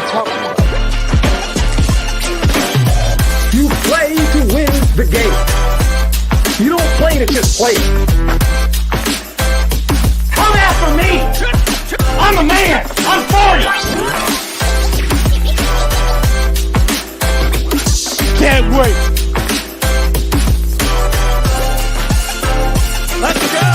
talking about. You play to win the game. You don't play to just play. Come after me! I'm a man! I'm for you! Can't wait! Let's go!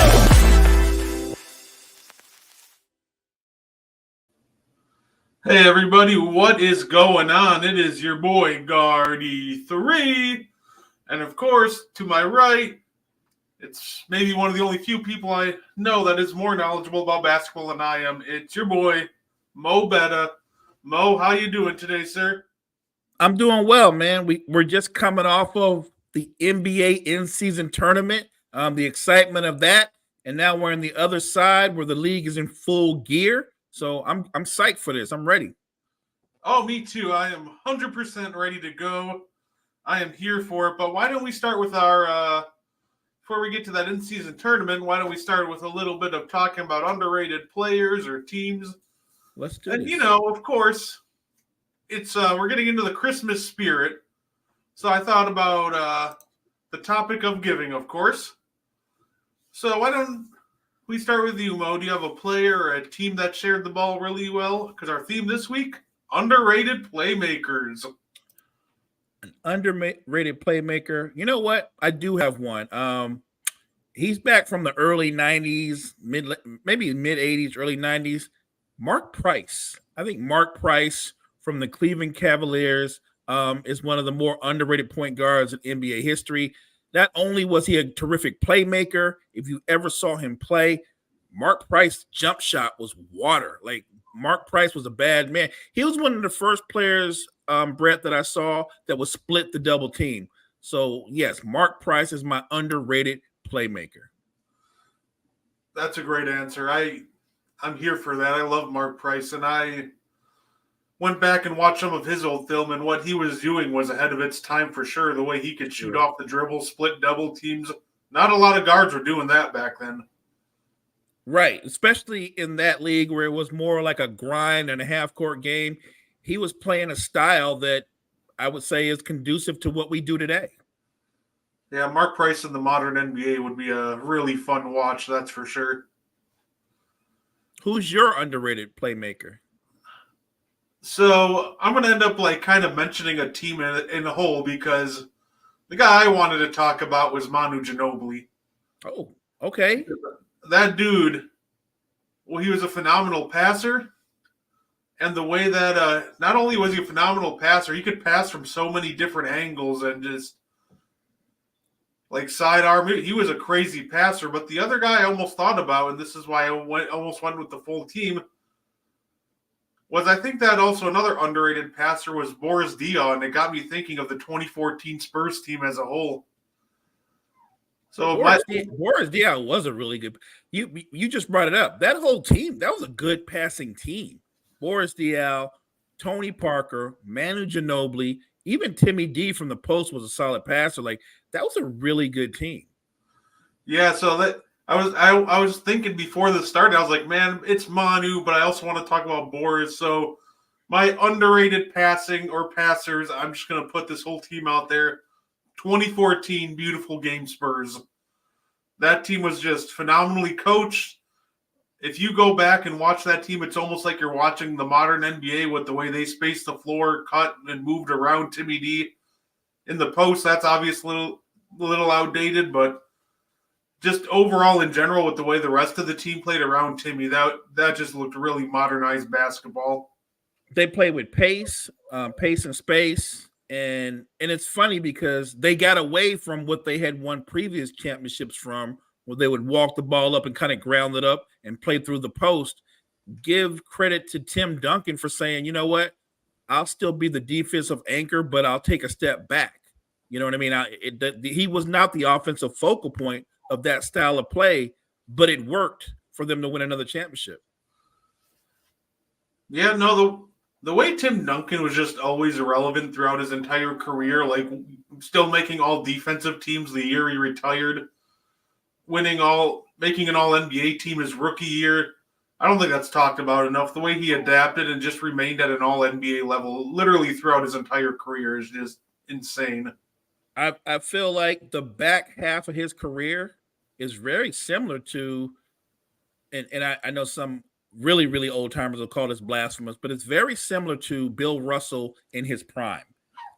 Hey everybody, what is going on? It is your boy Guardy3. And of course, to my right, it's maybe one of the only few people I know that is more knowledgeable about basketball than I am. It's your boy, Mo Betta. Mo, how you doing today, sir? I'm doing well, man. We're just coming off of the NBA in-season tournament, the excitement of that, and now we're on the other side where the league is in full gear. So I'm psyched for this. I'm ready. Oh, me too. I am 100% ready to go. I am here for it. But why don't we start with our before we get to that in-season tournament, why don't we start with a little bit of talking about underrated players or teams? Let's do And, this. of course, it's we're getting into the Christmas spirit. So I thought about the topic of giving, of course. So why don't we start with you, Mo? Do you have a player or a team that shared the ball really well? Because our theme this week, underrated playmakers. An underrated playmaker. You know what? I do have one. He's back from the early 90s, maybe mid 80s, early 90s. Mark Price. I think Mark Price from the Cleveland Cavaliers is one of the more underrated point guards in NBA history. Not only was he a terrific playmaker, if you ever saw him play, Mark Price's jump shot was water. Like, Mark Price was a bad man. He was one of the first players, Brett, that I saw that would split the double team. So, yes, Mark Price is my underrated playmaker. That's a great answer. I'm here for that. I love Mark Price, and I went back and watched some of his old film, and what he was doing was ahead of its time for sure. The way he could shoot off the dribble, split double teams. Not a lot of guards were doing that back then. Right, especially in that league where it was more like a grind and a half-court game. He was playing a style that I would say is conducive to what we do today. Yeah, Mark Price in the modern NBA would be a really fun watch, that's for sure. Who's your underrated playmaker? So I'm going to end up kind of mentioning a team in a whole because the guy I wanted to talk about was Manu Ginobili. Oh, okay. That dude, well, he was a phenomenal passer. And the way that not only was he a phenomenal passer, he could pass from so many different angles and just sidearm. He was a crazy passer. But the other guy I almost thought about, and this is why I almost went with the full team, was I think that also another underrated passer was Boris Diaw, and it got me thinking of the 2014 Spurs team as a whole. So Boris Diaw was a really good. You just brought it up. That whole team, that was a good passing team. Boris Diaw, Tony Parker, Manu Ginobili, even Timmy D from the post was a solid passer. That was a really good team. Yeah, so that I was thinking before this started, I was like, man, it's Manu, but I also want to talk about Boris. So my underrated passing or passers, I'm just going to put this whole team out there. 2014 beautiful game Spurs. That team was just phenomenally coached. If you go back and watch that team, it's almost like you're watching the modern NBA with the way they spaced the floor, cut, and moved around Timmy D in the post. That's obviously a little outdated, but just overall in general with the way the rest of the team played around Timmy, that just looked really modernized basketball. They played with pace and space. And it's funny because they got away from what they had won previous championships from, where they would walk the ball up and kind of ground it up and play through the post. Give credit to Tim Duncan for saying, you know what, I'll still be the defensive anchor, but I'll take a step back. You know what I mean? He was not the offensive focal point of that style of play, but it worked for them to win another championship. Yeah, no, the way Tim Duncan was just always irrelevant throughout his entire career, still making all defensive teams the year he retired, making an all NBA team his rookie year. I don't think that's talked about enough. The way he adapted and just remained at an all NBA level literally throughout his entire career is just insane. I feel like the back half of his career is very similar to, and I know some really, really old timers will call this blasphemous, but it's very similar to Bill Russell in his prime.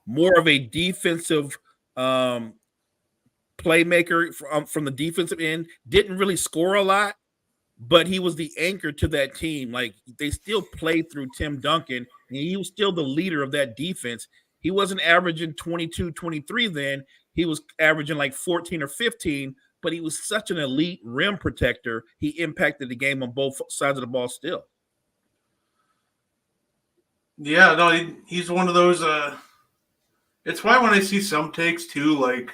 More of a defensive playmaker from the defensive end, didn't really score a lot, but he was the anchor to that team. Like they still played through Tim Duncan, and he was still the leader of that defense. He wasn't averaging 22, 23 then. He was averaging like 14 or 15, but he was such an elite rim protector. He impacted the game on both sides of the ball still. Yeah, no, he's one of those. It's why when I see some takes too, like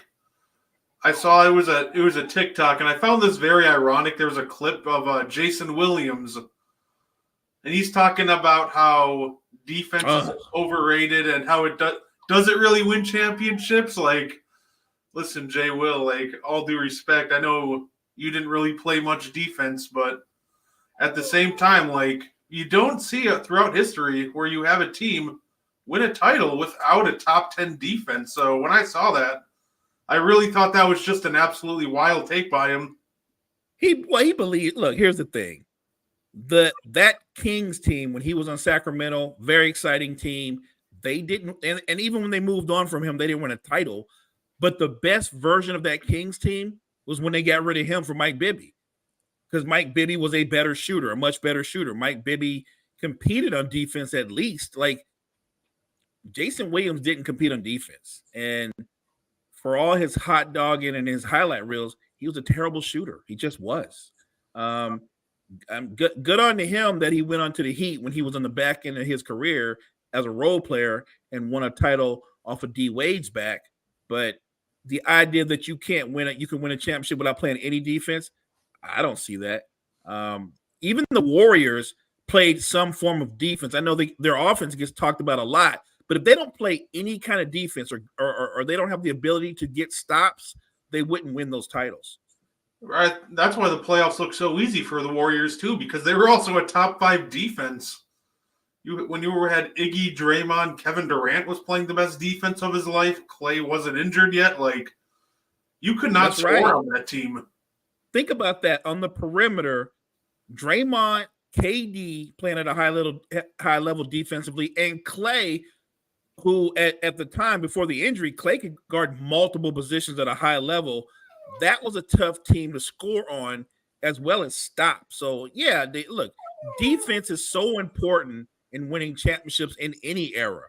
I saw it was a TikTok, and I found this very ironic. There was a clip of Jason Williams, and he's talking about how defense is overrated and how it does it really win championships. Like, listen, Jay Will, like all due respect, I know you didn't really play much defense, but at the same time, like you don't see it throughout history where you have a team win a title without a top 10 defense. So when I saw that, I really thought that was just an absolutely wild take by him. He believed. Look, here's the thing: that Kings team when he was on Sacramento, very exciting team. They didn't, and even when they moved on from him, they didn't win a title. But the best version of that Kings team was when they got rid of him for Mike Bibby, because Mike Bibby was a better shooter, a much better shooter. Mike Bibby competed on defense at least. Like Jason Williams didn't compete on defense, and for all his hot dogging and his highlight reels, he was a terrible shooter. He just was. I'm good on to him that he went on to the Heat when he was on the back end of his career as a role player and won a title off of D Wade's back. But the idea that you can't win it, you can win a championship without playing any defense, I don't see that. Even the Warriors played some form of defense. I know their offense gets talked about a lot, but if they don't play any kind of defense or they don't have the ability to get stops, they wouldn't win those titles. Right. That's why the playoffs look so easy for the Warriors too, because they were also a top 5 defense. When you had Iggy, Draymond, Kevin Durant was playing the best defense of his life. Clay wasn't injured yet. Like you could not score on that team. Think about that on the perimeter. Draymond, KD playing at a high level defensively, and Clay, who at the time before the injury, Clay could guard multiple positions at a high level. That was a tough team to score on as well as stop. So, yeah, look, defense is so important in winning championships in any era.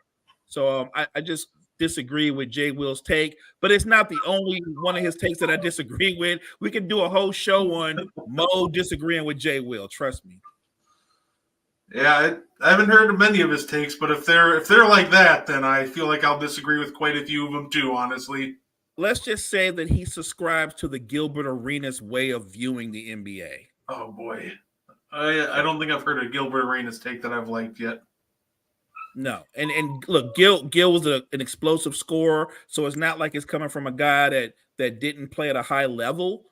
So I just disagree with Jay Will's take, but it's not the only one of his takes that I disagree with. We can do a whole show on Mo disagreeing with Jay Will. Trust me. Yeah, I haven't heard many of his takes, but if they're like that, then I feel like I'll disagree with quite a few of them too, honestly. Let's just say that he subscribes to the Gilbert Arenas way of viewing the NBA. Oh boy, I don't think I've heard a Gilbert Arenas take that I've liked yet. No, and look, Gil was an explosive scorer, so it's not like it's coming from a guy that didn't play at a high level.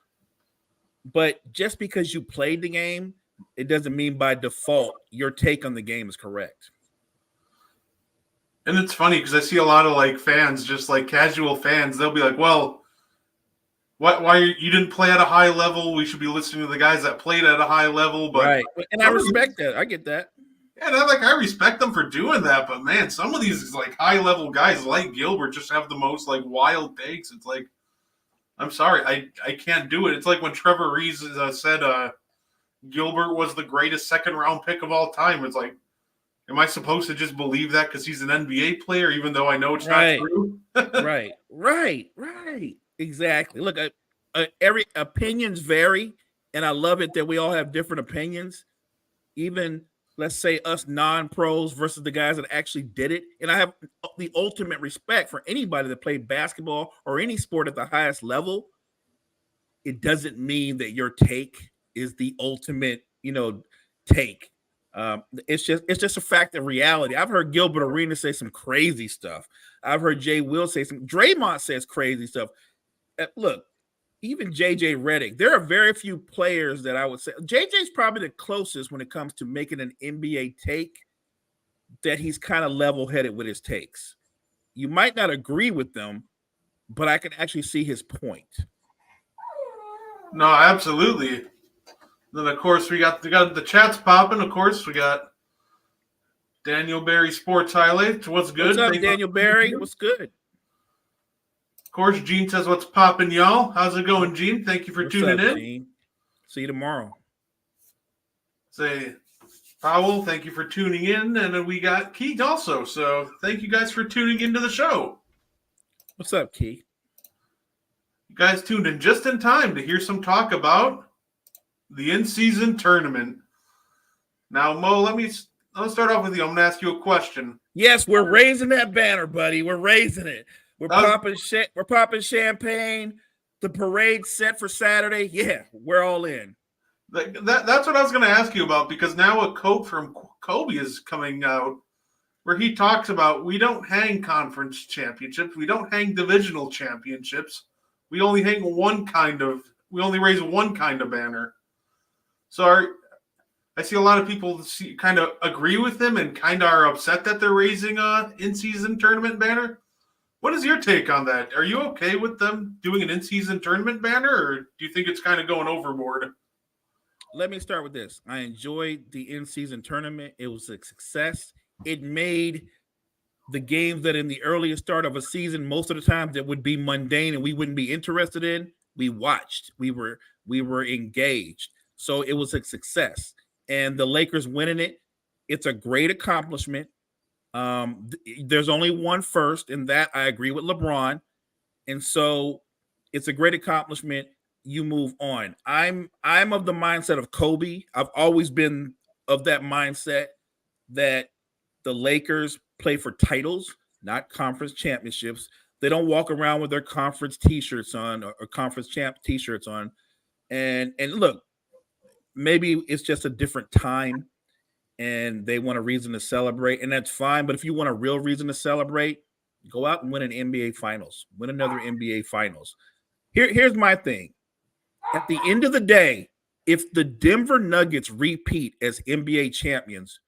But just because you played the game, it doesn't mean by default your take on the game is correct. And it's funny because I see a lot of like fans, just like casual fans, they'll be like, well, why you didn't play at a high level? We should be listening to the guys that played at a high level. But right. And I respect that. I get that. Yeah, I respect them for doing that, but man, some of these like high level guys like Gilbert just have the most like wild takes. It's like, I'm sorry, I can't do it. It's like when Trevor Reeves said Gilbert was the greatest second round pick of all time. It's like, am I supposed to just believe that because he's an NBA player, even though I know it's not true? Right. Exactly. Look, every opinions vary, and I love it that we all have different opinions. Even let's say us non-pros versus the guys that actually did it. And I have the ultimate respect for anybody that played basketball or any sport at the highest level. It doesn't mean that your take is the ultimate, take. It's just a fact of reality. I've heard Gilbert Arenas say some crazy stuff. I've heard Jay Will say Draymond says crazy stuff. Look, even JJ Redick. There are very few players that I would say JJ's probably the closest when it comes to making an NBA take that he's kind of level-headed with his takes. You might not agree with them, but I can actually see his point. No, absolutely. Then of course we got the chats popping. Of course we got Daniel Barry Sports Highlights. What's good? What's up, Daniel Barry? What's good? Of course, Gene says, "What's popping, y'all? How's it going, Gene? Thank you for tuning in. Gene? See you tomorrow." Say, Powell, thank you for tuning in, and then we got Keith also. So thank you guys for tuning into the show. What's up, Keith? You guys tuned in just in time to hear some talk about the in-season tournament. Now, Mo, let's start off with you. I'm going to ask you a question. Yes, we're raising that banner, buddy. We're raising it. We're popping champagne. The parade's set for Saturday. Yeah, we're all in. That's what I was going to ask you about, because now a quote from Kobe is coming out where he talks about we don't hang conference championships. We don't hang divisional championships. We only raise one kind of banner. So I see a lot of people kind of agree with him and kind of are upset that they're raising a in-season tournament banner. What is your take on that? Are you okay with them doing an in-season tournament banner, or do you think it's kind of going overboard? Let me start with this. I enjoyed the in-season tournament. It was a success. It made the games that in the earliest start of a season, most of the time that would be mundane and we wouldn't be interested in, we watched. We were engaged. So it was a success. And the Lakers winning it, it's a great accomplishment. There's only one first, and that I agree with LeBron. And so it's a great accomplishment. You move on. I'm of the mindset of Kobe. I've always been of that mindset that the Lakers play for titles, not conference championships. They don't walk around with their conference t-shirts on or conference champ t-shirts on. And look, maybe it's just a different time and they want a reason to celebrate, and that's fine. But if you want a real reason to celebrate, go out and win an NBA Finals. Win another NBA Finals. Here's my thing. At the end of the day, if the Denver Nuggets repeat as NBA champions,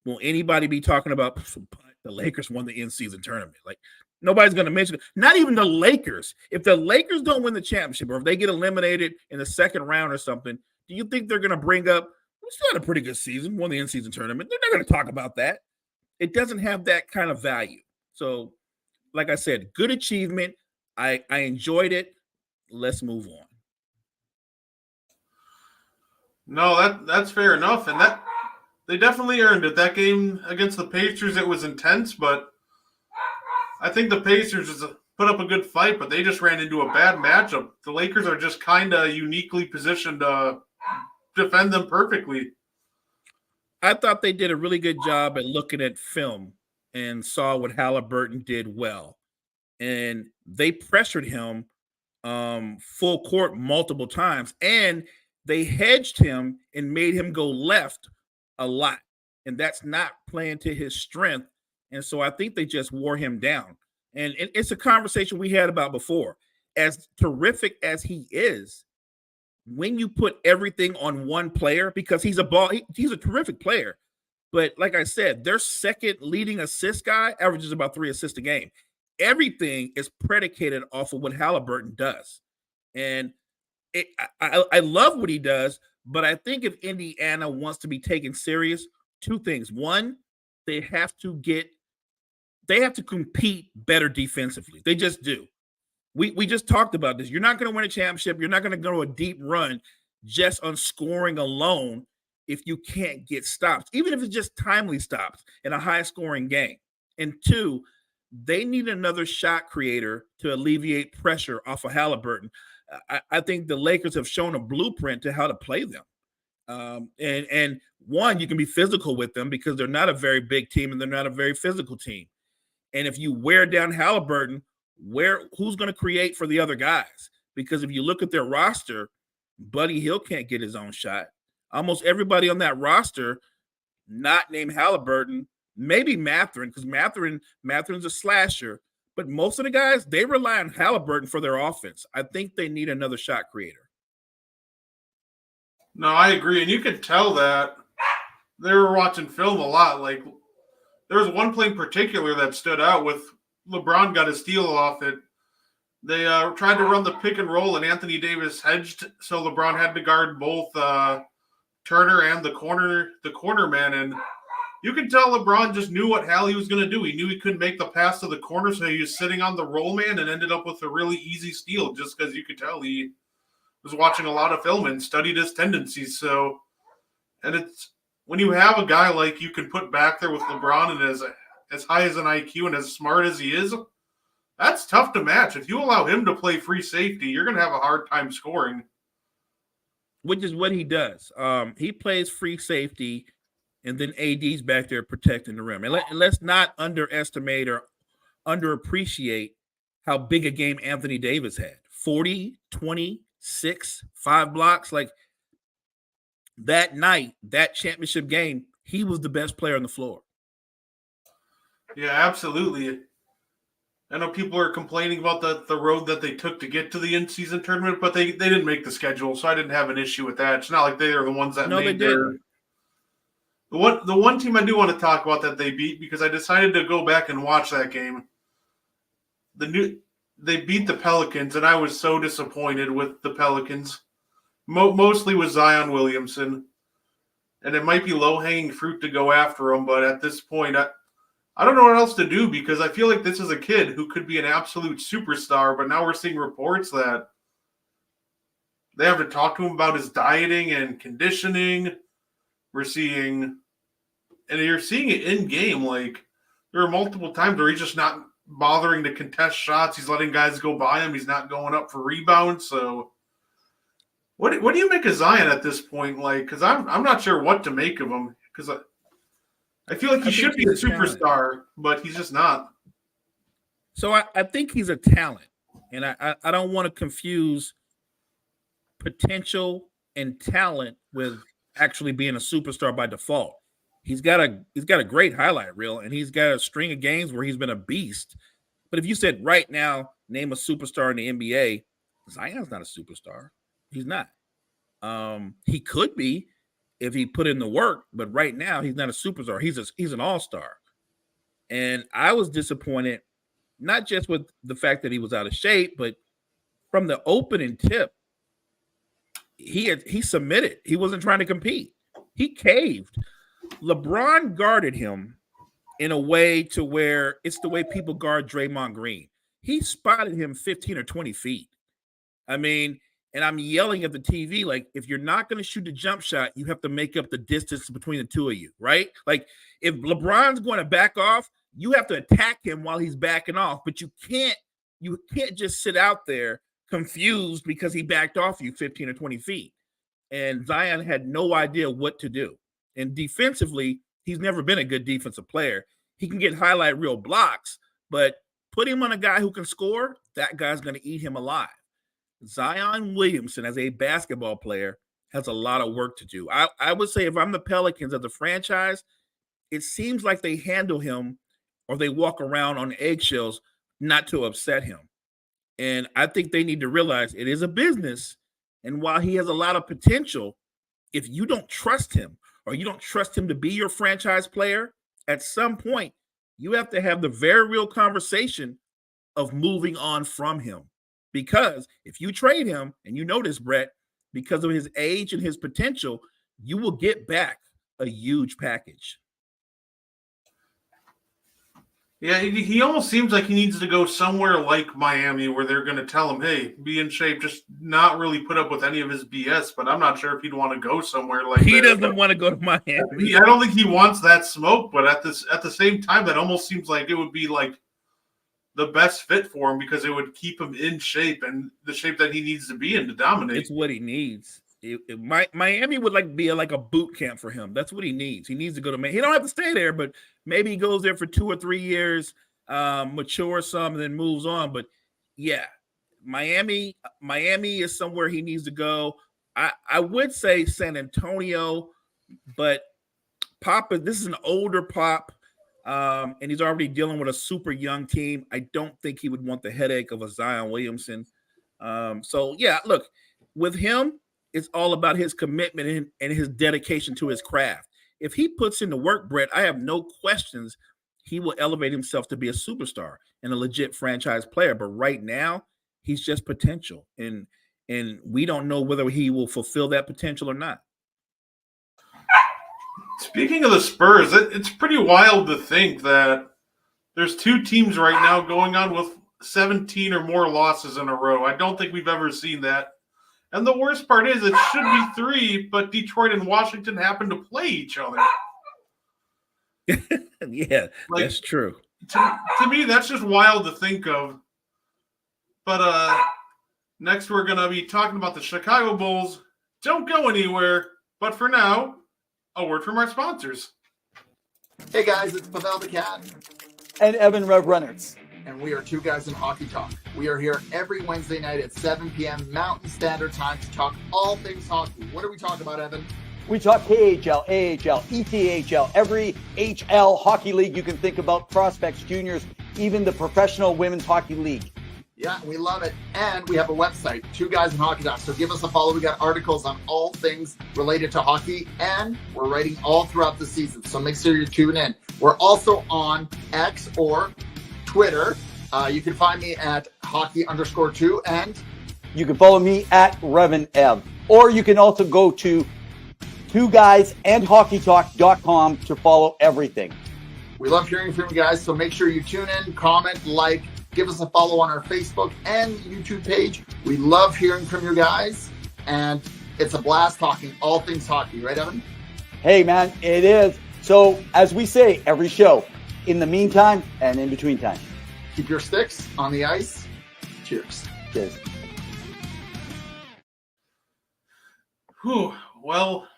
will anybody be talking about the Lakers won the in-season tournament? Like, nobody's going to mention it. Not even the Lakers. If the Lakers don't win the championship or if they get eliminated in the second round or something, do you think they're going to bring up, we still had a pretty good season, won the in-season tournament? They're not going to talk about that. It doesn't have that kind of value. So, like I said, good achievement. I enjoyed it. Let's move on. No, that's fair enough. And that they definitely earned it. That game against the Pacers, it was intense, but I think the Pacers put up a good fight, but they just ran into a bad matchup. The Lakers are just kind of uniquely positioned to defend them perfectly. I thought they did a really good job at looking at film and saw what Halliburton did well. And they pressured him full court multiple times. And they hedged him and made him go left a lot. And that's not playing to his strength. And so I think they just wore him down. And it's a conversation we had about before. As terrific as he is, when you put everything on one player, because he's a terrific player. But like I said, their second leading assist guy averages about 3 assists a game. Everything is predicated off of what Halliburton does. And I love what he does, but I think if Indiana wants to be taken serious, two things. One, they have to compete better defensively. They just do. We just talked about this. You're not going to win a championship. You're not going to go a deep run just on scoring alone if you can't get stops, even if it's just timely stops in a high-scoring game. And two, they need another shot creator to alleviate pressure off of Halliburton. I think the Lakers have shown a blueprint to how to play them. And one, you can be physical with them because they're not a very big team and they're not a very physical team. And if you wear down Halliburton, who's going to create for the other guys? Because if you look at their roster, Buddy Hield can't get his own shot. Almost everybody on that roster, not named Halliburton, maybe Mathurin, because Matherin's a slasher, But most of the guys, they rely on Halliburton for their offense. I think they need another shot creator. No, I agree. And you could tell that they were watching film a lot. Like, there was one play in particular that stood out with LeBron got a steal off it. They tried to run the pick and roll, and Anthony Davis hedged, so LeBron had to guard both Turner and the corner man. And you could tell LeBron just knew what Hallie was going to do. He knew he couldn't make the pass to the corner, so he was sitting on the roll man and ended up with a really easy steal just because you could tell he was watching a lot of film and studied his tendencies. So, and it's when you have a guy like you can put back there with LeBron and as high as an IQ and as smart as he is, that's tough to match. If you allow him to play free safety, you're going to have a hard time scoring. Which is what he does. He plays free safety, and then AD's back there protecting the rim. And let's not underestimate or underappreciate how big a game Anthony Davis had. 40, 26, 5 blocks. Like that night, that championship game, he was the best player on the floor. Yeah, absolutely. I know people are complaining about the road that they took to get to the in-season tournament, but they didn't make the schedule, so I didn't have an issue with that. It's not like they are the ones that made their – The one team I do want to talk about that they beat, because I decided to go back and watch that game. They beat the Pelicans, and I was so disappointed with the Pelicans. Mostly with Zion Williamson. And it might be low-hanging fruit to go after him, but at this point, I don't know what else to do, because I feel like this is a kid who could be an absolute superstar, but now we're seeing reports that they have to talk to him about his dieting and conditioning. We're seeing, and you're seeing it in game. Like, there are multiple times where he's just not bothering to contest shots. He's letting guys go by him. He's not going up for rebounds. So what do you make of Zion at this point? Like, because I'm not sure what to make of him, because I feel like he should be a superstar, but he's just not. So I think he's a talent, and I don't want to confuse potential and talent with actually being a superstar by default. He's got a great highlight reel, and he's got a string of games where he's been a beast. But if you said right now, name a superstar in the NBA, Zion's not a superstar. He's not. He could be if he put in the work, but right now he's not a superstar. He's an all-star. And I was disappointed, not just with the fact that he was out of shape, but from the opening tip, he submitted. He wasn't trying to compete. He caved. LeBron guarded him in a way to where it's the way people guard Draymond Green. He spotted him 15 or 20 feet. I mean, and I'm yelling at the TV, like, if you're not going to shoot a jump shot, you have to make up the distance between the two of you, right? Like, if LeBron's going to back off, you have to attack him while he's backing off, but you can't just sit out there confused because he backed off you 15 or 20 feet. And Zion had no idea what to do. And defensively, he's never been a good defensive player. He can get highlight reel blocks, but put him on a guy who can score, that guy's going to eat him alive. Zion Williamson, as a basketball player, has a lot of work to do. I would say if I'm the Pelicans as a franchise, it seems like they handle him or they walk around on eggshells not to upset him. And I think they need to realize it is a business. And while he has a lot of potential, if you don't trust him or you don't trust him to be your franchise player, at some point, you have to have the very real conversation of moving on from him. Because if you trade him, and you know this, Brett, because of his age and his potential, you will get back a huge package. Yeah, he almost seems like he needs to go somewhere like Miami where they're going to tell him, hey, be in shape, just not really put up with any of his BS. But I'm not sure if he'd want to go somewhere like he that. Doesn't want to go to Miami. I don't think he wants that smoke, but at the same time, that almost seems like it would be like the best fit for him because it would keep him in shape and the shape that he needs to be in to dominate. It's what he needs. Miami would be like a boot camp for him. That's what he needs. He needs to go to Miami. He don't have to stay there, but maybe he goes there for 2 or 3 years, mature some, and then moves on. But yeah, Miami is somewhere he needs to go. I would say San Antonio, but this is an older Pop. And he's already dealing with a super young team. I don't think he would want the headache of a Zion Williamson. So yeah, look, with him, it's all about his commitment and his dedication to his craft. If he puts in the work, Brett, I have no questions he will elevate himself to be a superstar and a legit franchise player. But right now, he's just potential, and we don't know whether he will fulfill that potential or not. Speaking of the Spurs, it's pretty wild to think that there's two teams right now going on with 17 or more losses in a row. I don't think we've ever seen that. And the worst part is it should be 3, but Detroit and Washington happen to play each other. Yeah, that's true. To me, that's just wild to think of. But next we're going to be talking about the Chicago Bulls. Don't go anywhere. But for now, a word from our sponsors. Hey guys, it's Pavel the Cat. And Evan Rev Reynolds. And we are Two Guys in Hockey Talk. We are here every Wednesday night at 7 p.m. Mountain Standard Time to talk all things hockey. What do we talk about, Evan? We talk KHL, AHL, ECHL, every HL hockey league you can think about, prospects, juniors, even the professional women's hockey league. Yeah, we love it. And we have a website, Two Guys in Hockey Talk. So give us a follow. We got articles on all things related to hockey, and we're writing all throughout the season. So make sure you tune in. We're also on X or Twitter. You can find me at hockey_2, and you can follow me at RevanEv. Or you can also go to twoguysandhockeytalk.com to follow everything. We love hearing from you guys, so make sure you tune in, comment, like, give us a follow on our Facebook and YouTube page. We love hearing from you guys, and it's a blast talking all things hockey, right, Evan? Hey, man, it is. So, as we say every show, in the meantime and in between time, keep your sticks on the ice. Cheers. Cheers. Whew. Well,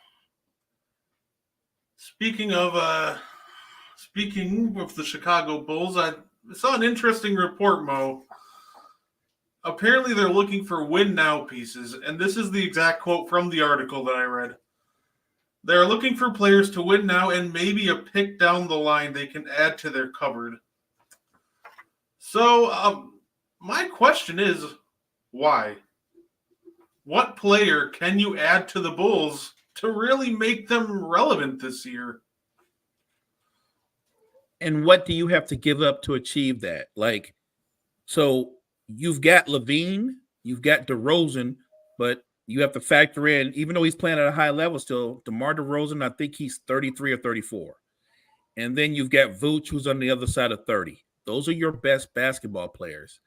speaking of the Chicago Bulls, I saw an interesting report, Mo. Apparently, they're looking for win now pieces, and this is the exact quote from the article that I read. They're looking for players to win now and maybe a pick down the line they can add to their cupboard. So, my question is, why? What player can you add to the Bulls to really make them relevant this year? And what do you have to give up to achieve that? Like, so you've got Levine, you've got DeRozan, but you have to factor in, even though he's playing at a high level still, DeMar DeRozan, I think he's 33 or 34. And then you've got Vooch, who's on the other side of 30. Those are your best basketball players.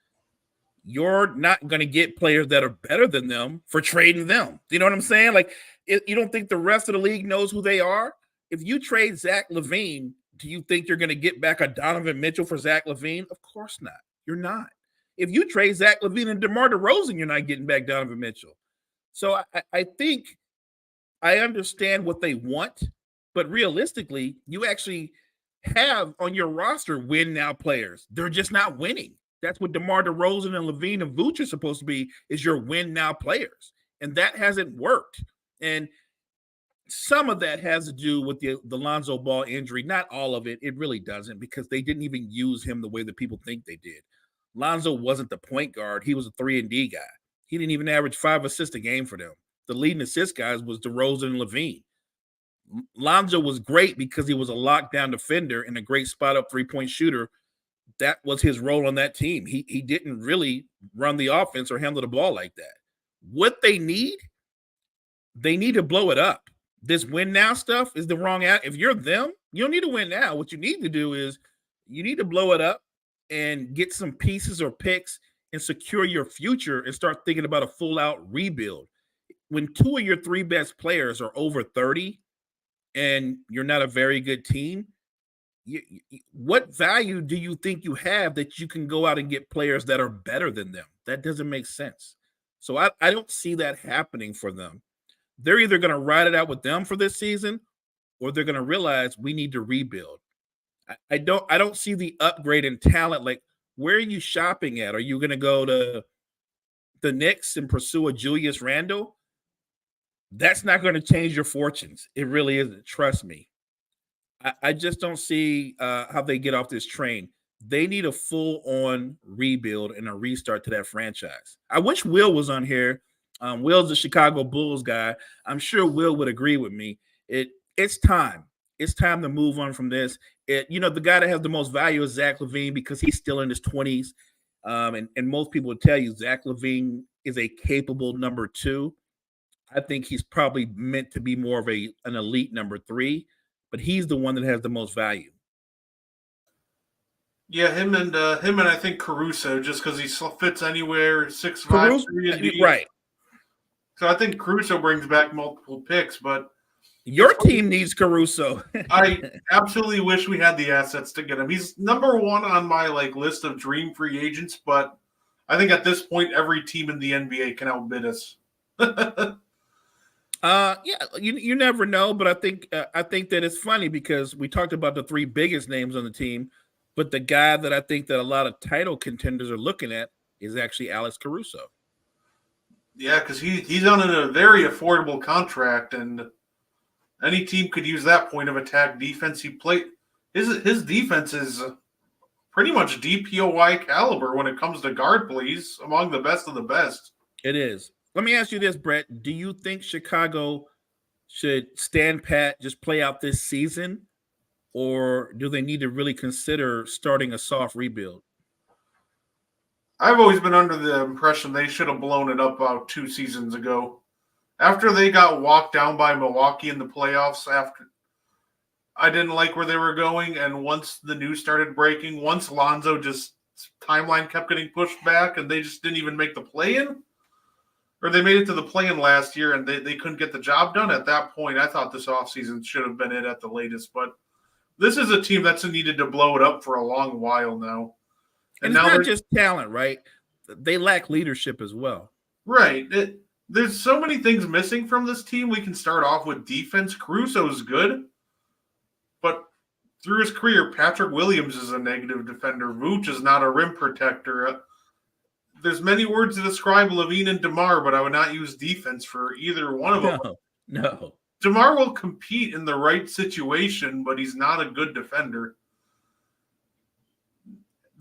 You're not going to get players that are better than them for trading them. You know what I'm saying? Like, you don't think the rest of the league knows who they are? If you trade Zach LaVine, do you think you're going to get back a Donovan Mitchell for Zach LaVine? Of course not. You're not. If you trade Zach LaVine and DeMar DeRozan, you're not getting back Donovan Mitchell. So I think I understand what they want, but realistically, you actually have on your roster win now players. They're just not winning. That's what DeMar DeRozan and LaVine and Vooch are supposed to be, is your win now players. And that hasn't worked. And some of that has to do with the Lonzo Ball injury. Not all of it. It really doesn't, because they didn't even use him the way that people think they did. Lonzo wasn't the point guard. He was a 3-and-D guy. He didn't even average 5 assists a game for them. The leading assist guys was DeRozan and LaVine. Lonzo was great because he was a lockdown defender and a great spot-up three-point shooter. That was his role on that team. He didn't really run the offense or handle the ball like that. What they need to blow it up. This win now stuff is the wrong out. If you're them, you don't need to win now. What you need to do is you need to blow it up and get some pieces or picks and secure your future and start thinking about a full-out rebuild. When 2 of your 3 best players are over 30 and you're not a very good team, what value do you think you have that you can go out and get players that are better than them? That doesn't make sense. So I don't see that happening for them. They're either going to ride it out with them for this season, or they're going to realize we need to rebuild. I don't see the upgrade in talent. Like, where are you shopping at? Are you going to go to the Knicks and pursue a Julius Randle? That's not going to change your fortunes. It really isn't. Trust me. I just don't see how they get off this train. They need a full-on rebuild and a restart to that franchise. I wish Will was on here. Will's the Chicago Bulls guy. I'm sure Will would agree with me. It's time. It's time to move on from this. The guy that has the most value is Zach LaVine because he's still in his 20s. And most people would tell you Zach LaVine is a capable number 2. I think he's probably meant to be more of an elite number 3, but he's the one that has the most value. Yeah, him and I think Caruso, just because he fits anywhere, 6'5", 3 right. So I think Caruso brings back multiple picks, but your team needs Caruso. I absolutely wish we had the assets to get him. He's number 1 on my list of dream free agents, but I think at this point every team in the NBA can outbid us. You never know, but I think that it's funny because we talked about the 3 biggest names on the team, but the guy that I think that a lot of title contenders are looking at is actually Alex Caruso. Yeah, because he's on a very affordable contract, and any team could use that point of attack defense. He played his defense is pretty much DPOY caliber when it comes to guard plays, among the best of the best. It is. Let me ask you this, Brett. Do you think Chicago should stand pat, just play out this season, or do they need to really consider starting a soft rebuild? I've always been under the impression they should have blown it up about 2 seasons ago. After they got walked down by Milwaukee in the playoffs, I didn't like where they were going, and once the news started breaking, once Lonzo timeline kept getting pushed back, and they just didn't even make the play-in, or they made it to the play-in last year, and they couldn't get the job done. At that point, I thought this offseason should have been it at the latest, but this is a team that's needed to blow it up for a long while now. And it's not just talent, right? They lack leadership as well. Right. There's so many things missing from this team. We can start off with defense. Caruso's good, but through his career, Patrick Williams is a negative defender. Vooch is not a rim protector. There's many words to describe LaVine and DeMar, but I would not use defense for either one of them. No. DeMar will compete in the right situation, but he's not a good defender.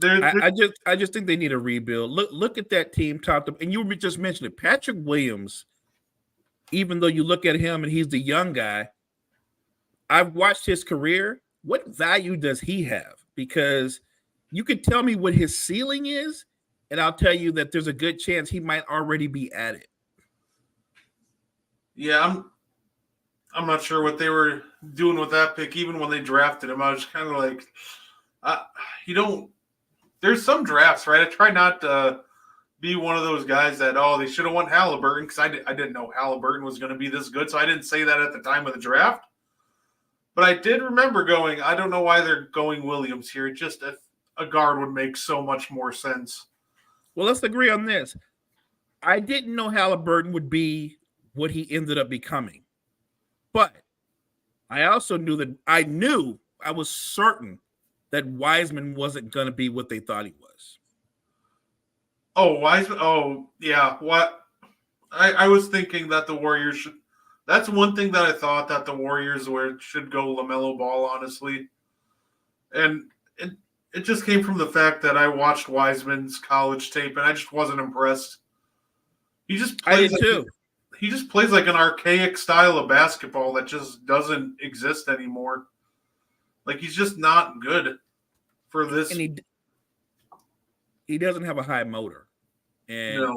I just think they need a rebuild. Look at that team topped up, and you just mentioned it. Patrick Williams, even though you look at him and he's the young guy, I've watched his career. What value does he have? Because you could tell me what his ceiling is, and I'll tell you that there's a good chance he might already be at it. Yeah, I'm not sure what they were doing with that pick. Even when they drafted him, I was kind of like, there's some drafts, right? I try not to be one of those guys that, they should have won Halliburton, because I didn't know Halliburton was going to be this good, so I didn't say that at the time of the draft. But I did remember going, I don't know why they're going Williams here. Just if a guard would make so much more sense. Well, let's agree on this. I didn't know Halliburton would be what he ended up becoming. But I also knew I was certain that Wiseman wasn't going to be what they thought he was. Oh, Wiseman. Oh, yeah. What? I was thinking that the Warriors should. That's one thing that I thought, that the Warriors should go LaMelo Ball, honestly. And it just came from the fact that I watched Wiseman's college tape, and I just wasn't impressed. He just plays He just plays like an archaic style of basketball that just doesn't exist anymore. Like, he's just not good for this. And he doesn't have a high motor. And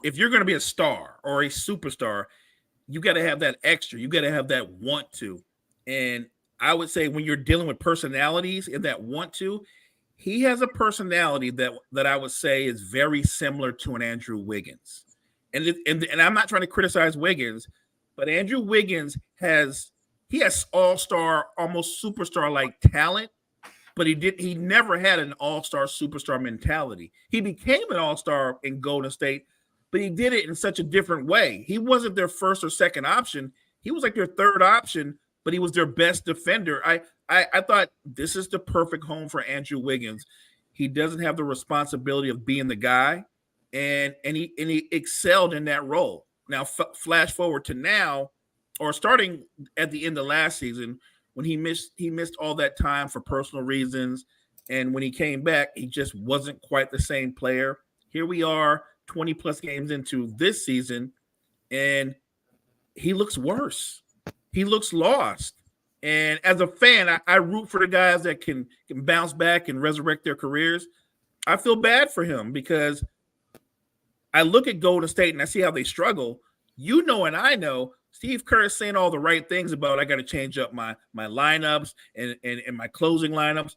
if you're going to be a star or a superstar, you got to have that extra. You got to have that want to. And I would say when you're dealing with personalities and that want to, he has a personality that I would say is very similar to an Andrew Wiggins. And I'm not trying to criticize Wiggins, but Andrew Wiggins has all-star, almost superstar-like talent, but he never had an all-star superstar mentality. He became an all-star in Golden State, but he did it in such a different way. He wasn't their first or second option. He was like their third option, but he was their best defender. I thought this is the perfect home for Andrew Wiggins. He doesn't have the responsibility of being the guy, and he excelled in that role. Now, flash forward to now, or starting at the end of last season, when he missed all that time for personal reasons. And when he came back, he just wasn't quite the same player. Here we are 20 plus games into this season, and he looks worse. He looks lost. And as a fan, I root for the guys that can bounce back and resurrect their careers. I feel bad for him because I look at Golden State and I see how they struggle. You know, and I know Steve Kerr is saying all the right things about I got to change up my lineups and my closing lineups.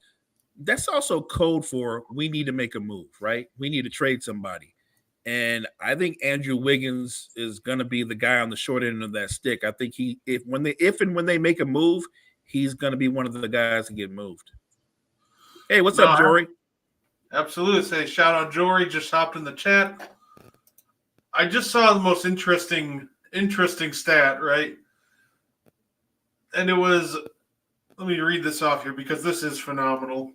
That's also code for we need to make a move, right? We need to trade somebody. And I think Andrew Wiggins is going to be the guy on the short end of that stick. I think if and when they make a move, he's going to be one of the guys to get moved. Hey, what's up, Jory? Absolutely. Say shout out Jory, just hopped in the chat. I just saw the most interesting stat, right? And it was, let me read this off here because this is phenomenal.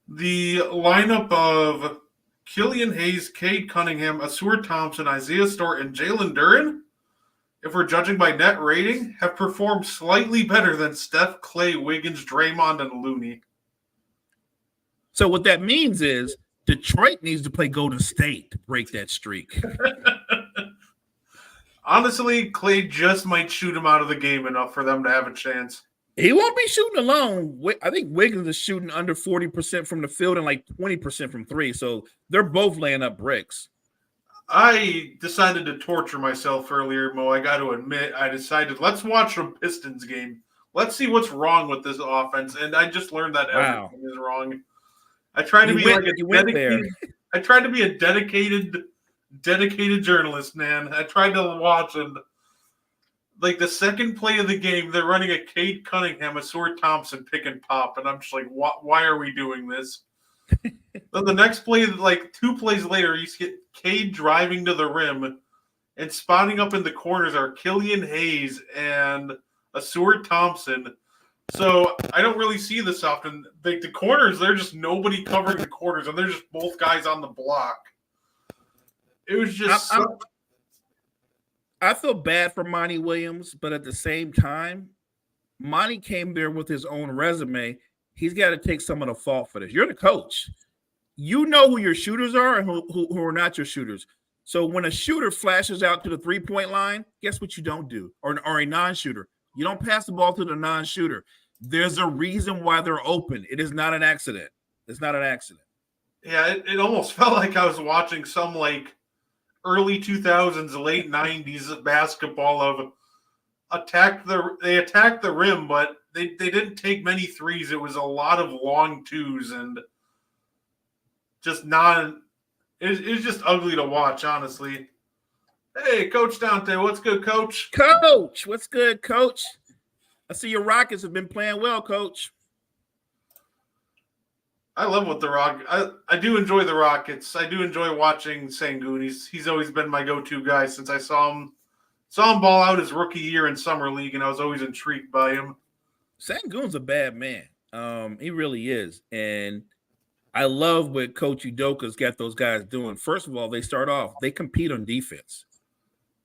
The lineup of Killian Hayes, Cade Cunningham, Asur Thompson, Isaiah Stewart, and Jalen Duren, if we're judging by net rating, have performed slightly better than Steph, Clay, Wiggins, Draymond, and Looney. So what that means is Detroit needs to play Golden State to break that streak. Honestly, Clay just might shoot him out of the game enough for them to have a chance. He won't be shooting alone. I think Wiggins is shooting under 40% from the field and like 20% from three. So they're both laying up bricks. I decided to torture myself earlier, Mo. I got to admit, I decided, let's watch a Pistons game. Let's see what's wrong with this offense. And I just learned that everything is wrong. I tried to be I tried to be a dedicated journalist, man. I tried to watch and like the second play of the game, they're running a Cade Cunningham, a Asur Thompson pick and pop, and I'm just like, why are we doing this? Then the next play, like 2 plays later, you get Cade driving to the rim, and spotting up in the corners are Killian Hayes and Asur Thompson. So I don't really see this often. Like the corners, they're just nobody covering the corners, and they're just both guys on the block. It was just. I feel bad for Monty Williams, but at the same time, Monty came there with his own resume. He's got to take some of the fault for this. You're the coach. You know who your shooters are and who are not your shooters. So when a shooter flashes out to the 3-point line, guess what you don't do? Or a non-shooter. You don't pass the ball to the non-shooter. There's a reason why they're open. It is not an accident. It's not an accident. Yeah, it almost felt like I was watching some like early 2000s, late 90s basketball of they attacked the rim, but they didn't take many threes. It was a lot of long twos and just it's just ugly to watch, honestly. Hey, Coach Dante, what's good, Coach? Coach, what's good, Coach? I see your Rockets have been playing well, Coach. I love what I do enjoy the Rockets. I do enjoy watching Sengun. He's always been my go-to guy since I saw him ball out his rookie year in summer league, and I was always intrigued by him. Sengun's a bad man. He really is, and I love what Coach Udoka's got those guys doing. First of all, they compete on defense.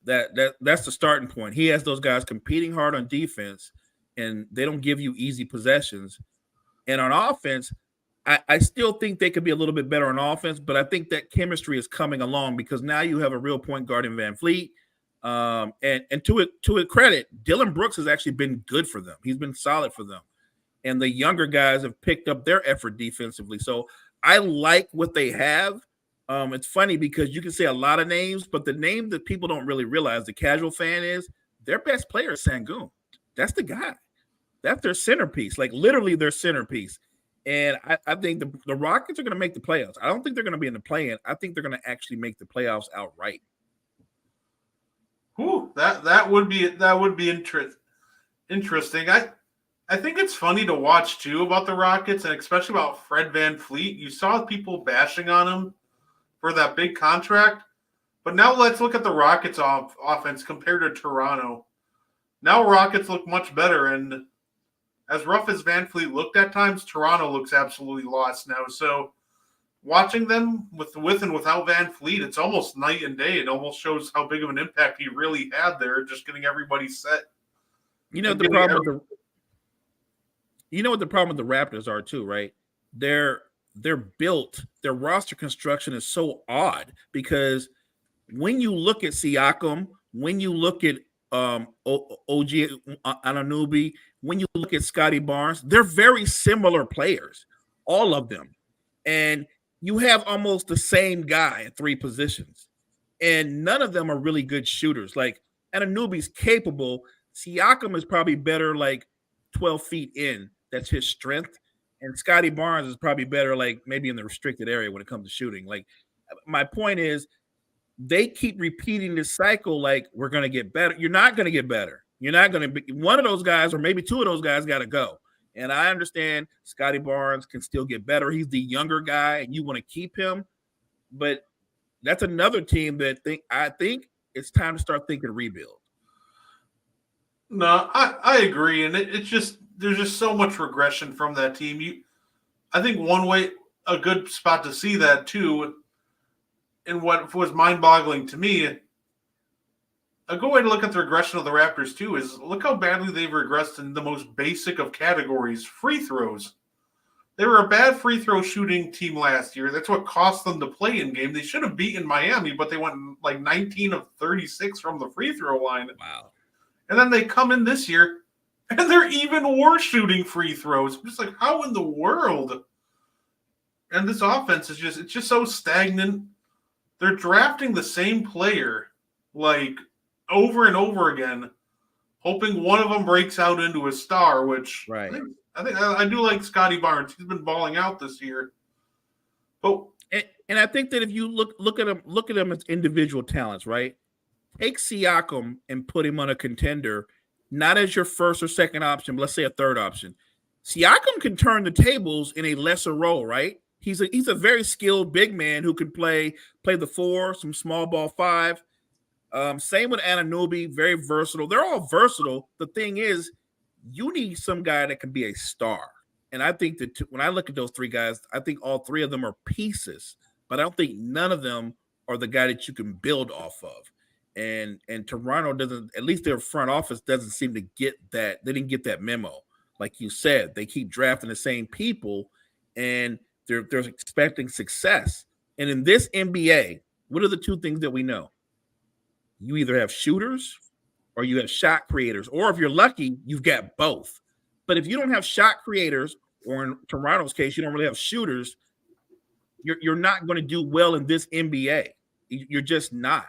That's the starting point. He has those guys competing hard on defense, and they don't give you easy possessions. And on offense, I still think they could be a little bit better on offense, but I think that chemistry is coming along because now you have a real point guard in Van Fleet. And to its credit, Dylan Brooks has actually been good for them. He's been solid for them. And the younger guys have picked up their effort defensively. So I like what they have. It's funny because you can say a lot of names, but the name that people don't really realize, the casual fan, is their best player is Sengun. That's the guy. That's their centerpiece, like literally their centerpiece. And I think the Rockets are going to make the playoffs. I don't think they're going to be in the play-in. I think they're going to actually make the playoffs outright. Ooh, that would be interesting. I think it's funny to watch too about the Rockets and especially about Fred Van Fleet. You saw people bashing on him for that big contract, but now let's look at the Rockets offense compared to Toronto. Now Rockets look much better, and as rough as Van Fleet looked at times, Toronto looks absolutely lost now. So watching them with and without Van Fleet, it's almost night and day. It almost shows how big of an impact he really had there, just getting everybody set. You know, the problem with You know what the problem with the Raptors are too, right? They're built. Their roster construction is so odd because when you look at Siakam, when you look at OG Anunoby, when you look at Scotty Barnes, they're very similar players, all of them, and you have almost the same guy at three positions, and none of them are really good shooters. Like Anunoby's capable. Siakam is probably better, like 12 feet in. That's his strength. And Scotty Barnes is probably better, like maybe in the restricted area when it comes to shooting. Like, my point is, they keep repeating this cycle like we're going to get better. You're not going to get better. You're not going to be one of those guys, or maybe two of those guys got to go. And I understand Scotty Barnes can still get better. He's the younger guy and you want to keep him. But that's another team that I think it's time to start thinking rebuild. No, I agree. And it's just, there's just so much regression from that team. I think a good spot to see that too, and what was mind-boggling to me, a good way to look at the regression of the Raptors too is look how badly they've regressed in the most basic of categories, free throws. They were a bad free throw shooting team last year. That's what cost them the play-in game. They should have beaten Miami, but they went like 19 of 36 from the free throw line. Wow. And then they come in this year, and they're even worse shooting free throws. I'm just like, how in the world? And this offense is it's just so stagnant. They're drafting the same player like over and over again, hoping one of them breaks out into a star, which right. I do like Scotty Barnes. He's been balling out this year. But and I think that if you look at them as individual talents, right? Take Siakam and put him on a contender, not as your first or second option, but let's say a third option. Siakam can turn the tables in a lesser role, right? He's a very skilled big man who can play the four, some small ball five. Same with Anunoby, very versatile. They're all versatile. The thing is, you need some guy that can be a star. And I think that when I look at those three guys, I think all three of them are pieces, but I don't think none of them are the guy that you can build off of. And Toronto doesn't, at least their front office doesn't seem to get that. They didn't get that memo. Like you said, they keep drafting the same people and they're expecting success. And in this NBA, what are the two things that we know? You either have shooters or you have shot creators, or if you're lucky, you've got both. But if you don't have shot creators, or in Toronto's case, you don't really have shooters, you're not going to do well in this NBA. You're just not.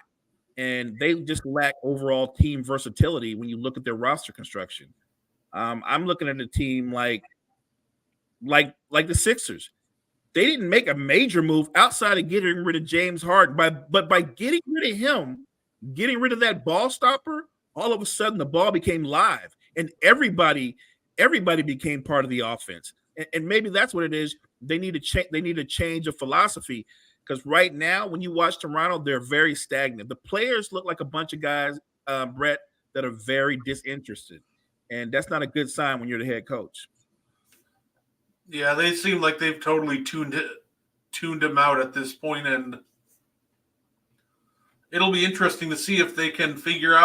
And they just lack overall team versatility when you look at their roster construction. I'm looking at a team like the Sixers. They didn't make a major move outside of getting rid of James Harden, but by getting rid of him, getting rid of that ball stopper, all of a sudden the ball became live, and everybody became part of the offense. And maybe that's what it is. They need to change. They need a change of philosophy, because right now, when you watch Toronto, they're very stagnant. The players look like a bunch of guys, Brett, that are very disinterested, and that's not a good sign when you're the head coach. Yeah, they seem like they've totally tuned him out at this point, and it'll be interesting to see if they can figure it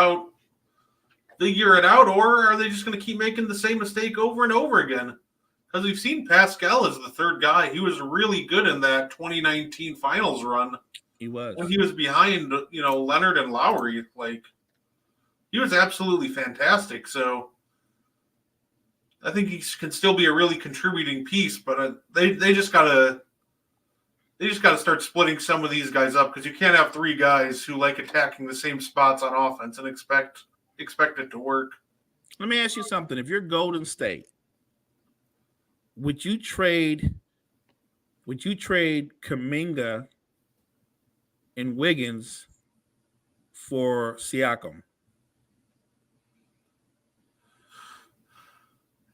out, or are they just going to keep making the same mistake over and over again? Because we've seen Pascal as the third guy. He was really good in that 2019 finals run. He was. When he was behind, Leonard and Lowry. Like, he was absolutely fantastic. So I think he can still be a really contributing piece, but they just gotta start splitting some of these guys up, because you can't have three guys who like attacking the same spots on offense and expect it to work. Let me ask you something. If you're Golden State, would you trade Kuminga and Wiggins for Siakam?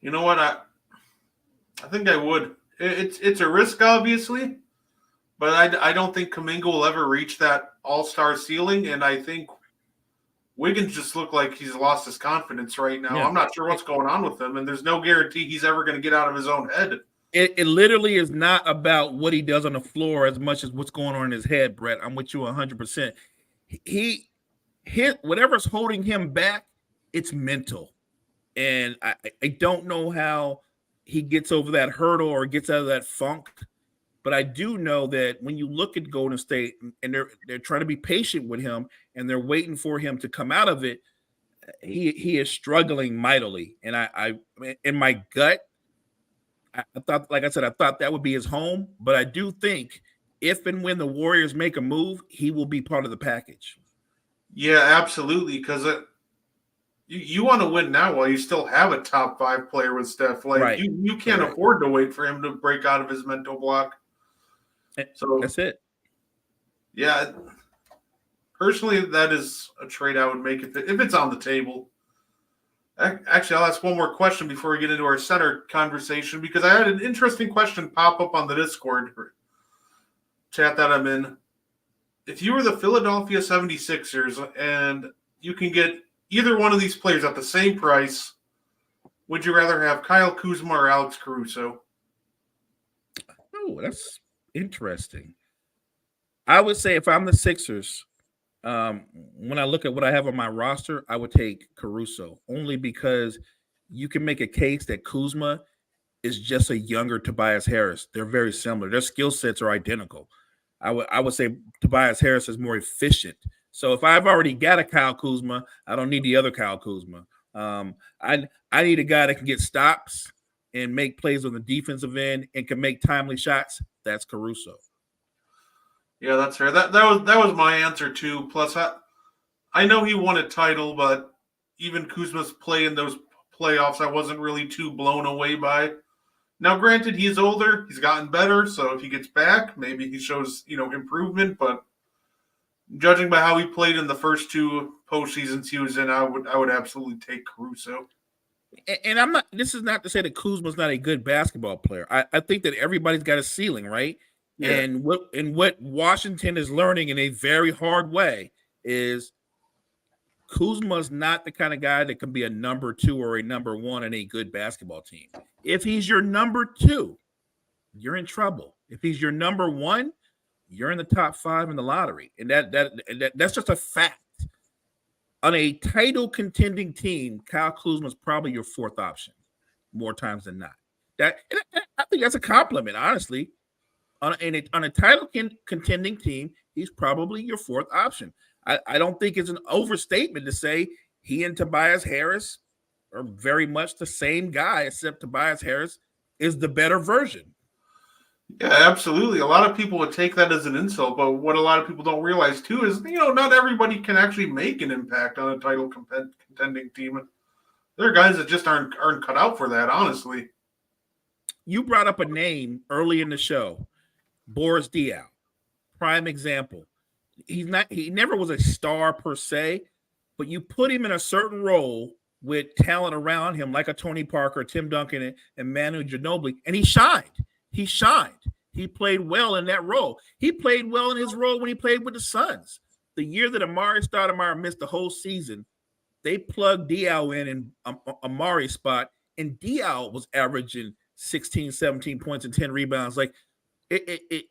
You know what? I think I would. It's a risk, obviously, but I don't think Kuminga will ever reach that all-star ceiling, and I think Wiggins just looked like he's lost his confidence right now. Yeah. I'm not sure what's going on with him, and there's no guarantee he's ever going to get out of his own head. It literally is not about what he does on the floor as much as what's going on in his head, Brett. I'm with you 100%. Whatever's holding him back, it's mental. And I don't know how he gets over that hurdle or gets out of that funk. But I do know that when you look at Golden State and they're trying to be patient with him and they're waiting for him to come out of it, he is struggling mightily. And I in my gut, I thought, like I said, I thought that would be his home. But I do think if and when the Warriors make a move, he will be part of the package. Yeah, absolutely. Because you want to win now while you still have a top 5 player with Steph. Like Right. you can't afford to wait for him to break out of his mental block. So that's it. Yeah, personally, that is a trade I would make if it's on the table. Actually, I'll ask one more question before we get into our center conversation, because I had an interesting question pop up on the Discord chat that I'm in. If you were the Philadelphia 76ers and you can get either one of these players at the same price, would you rather have Kyle Kuzma or Alex Caruso? Oh, that's interesting. I would say if I'm the Sixers, when I look at what I have on my roster, I would take Caruso, only because you can make a case that Kuzma is just a younger Tobias Harris. They're very similar. Their skill sets are identical. I would say Tobias Harris is more efficient. So if I've already got a Kyle Kuzma, I don't need the other Kyle Kuzma. I need a guy that can get stops and make plays on the defensive end and can make timely shots. That's Caruso. Yeah, that's fair. That was my answer too. Plus, I know he won a title, but even Kuzma's play in those playoffs, I wasn't really too blown away by. Now, granted, he's older, he's gotten better, so if he gets back, maybe he shows improvement. But judging by how he played in the first 2 postseasons he was in, I would absolutely take Caruso. And I'm not. This is not to say that Kuzma's not a good basketball player. I think that everybody's got a ceiling, right? Yeah. And what Washington is learning in a very hard way is Kuzma's not the kind of guy that can be a number 2 or a number 1 in a good basketball team. If he's your number 2, you're in trouble. If he's your number 1, you're in the top 5 in the lottery, and that's just a fact. On a title contending team, Kyle Kuzma is probably your 4th option more times than not. I think that's a compliment, honestly. On a title contending team, he's probably your 4th option. I don't think it's an overstatement to say he and Tobias Harris are very much the same guy, except Tobias Harris is the better version. Yeah, absolutely. A lot of people would take that as an insult, but what a lot of people don't realize too is, not everybody can actually make an impact on a title contending team. There are guys that just aren't cut out for that, honestly. You brought up a name early in the show, Boris Diaw, prime example. He never was a star per se, but you put him in a certain role with talent around him, like a Tony Parker, Tim Duncan, and Manu Ginobili, and he shined. He shined. He played well in that role. He played well in his role when he played with the Suns. The year that Amari Stoudemire missed the whole season, they plugged Diaw in Amari's spot, and Diaw was averaging 16, 17 points and 10 rebounds. Like,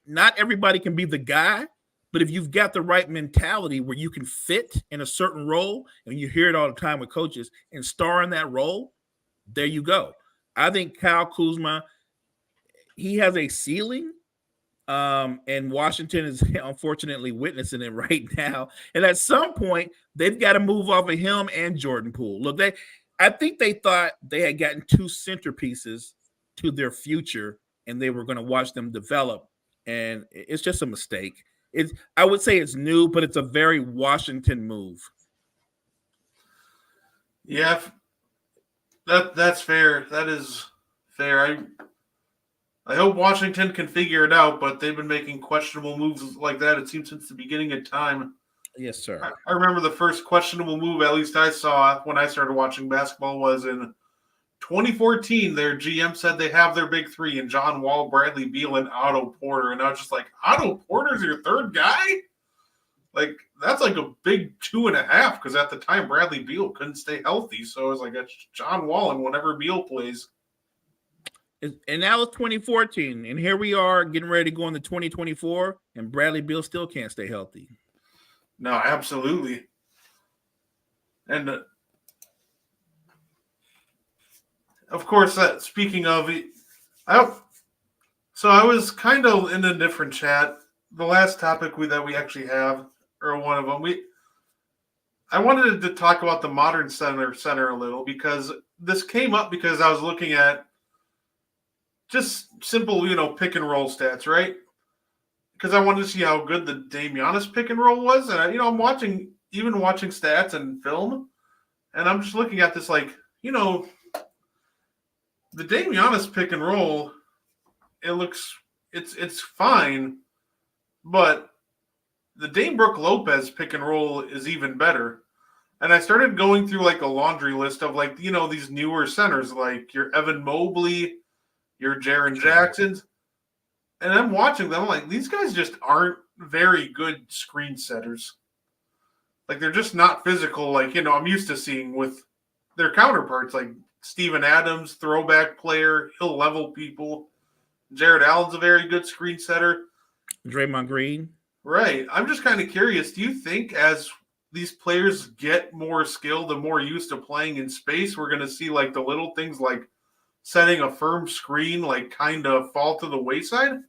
not everybody can be the guy, but if you've got the right mentality where you can fit in a certain role, and you hear it all the time with coaches, and star in that role, there you go. I think Kyle Kuzma, he has a ceiling, and Washington is unfortunately witnessing it right now. And at some point, they've got to move off of him and Jordan Poole. Look, I think they thought they had gotten 2 centerpieces to their future, and they were going to watch them develop. And it's just a mistake. I would say it's new, but it's a very Washington move. Yeah, that's fair. That is fair. I hope Washington can figure it out, but they've been making questionable moves like that, it seems, since the beginning of time. Yes, sir. I remember the first questionable move, at least I saw when I started watching basketball, was in 2014. Their GM said they have their big 3 in John Wall, Bradley Beal, and Otto Porter. And I was just like, Otto Porter's your 3rd guy? Like, that's like a big 2.5, because at the time, Bradley Beal couldn't stay healthy. So I was like, it's John Wall, and whenever Beal plays. And now it's 2014, and here we are getting ready to go into 2024, and Bradley Beal still can't stay healthy. No, absolutely. And of course, speaking of, I was kind of in a different chat. The last topic that we actually have, or one of them, I wanted to talk about the modern center a little because this came up because I was looking at just simple, pick and roll stats, right? Because I wanted to see how good the Dame Giannis pick and roll was, and I'm watching stats and film, and I'm just looking at this like, the Dame Giannis pick and roll, it's fine, but the Dame Brooke Lopez pick and roll is even better. And I started going through like a laundry list of like, these newer centers, like your Evan Mobley, your Jaren Jacksons. And I'm watching them like these guys just aren't very good screen setters. Like they're just not physical, like, I'm used to seeing with their counterparts, like Steven Adams, throwback player, he'll level people. Jared Allen's a very good screen setter. Draymond Green. Right. I'm just kind of curious. Do you think as these players get more skilled and more used to playing in space, we're going to see like the little things like setting a firm screen like kind of fall to the wayside?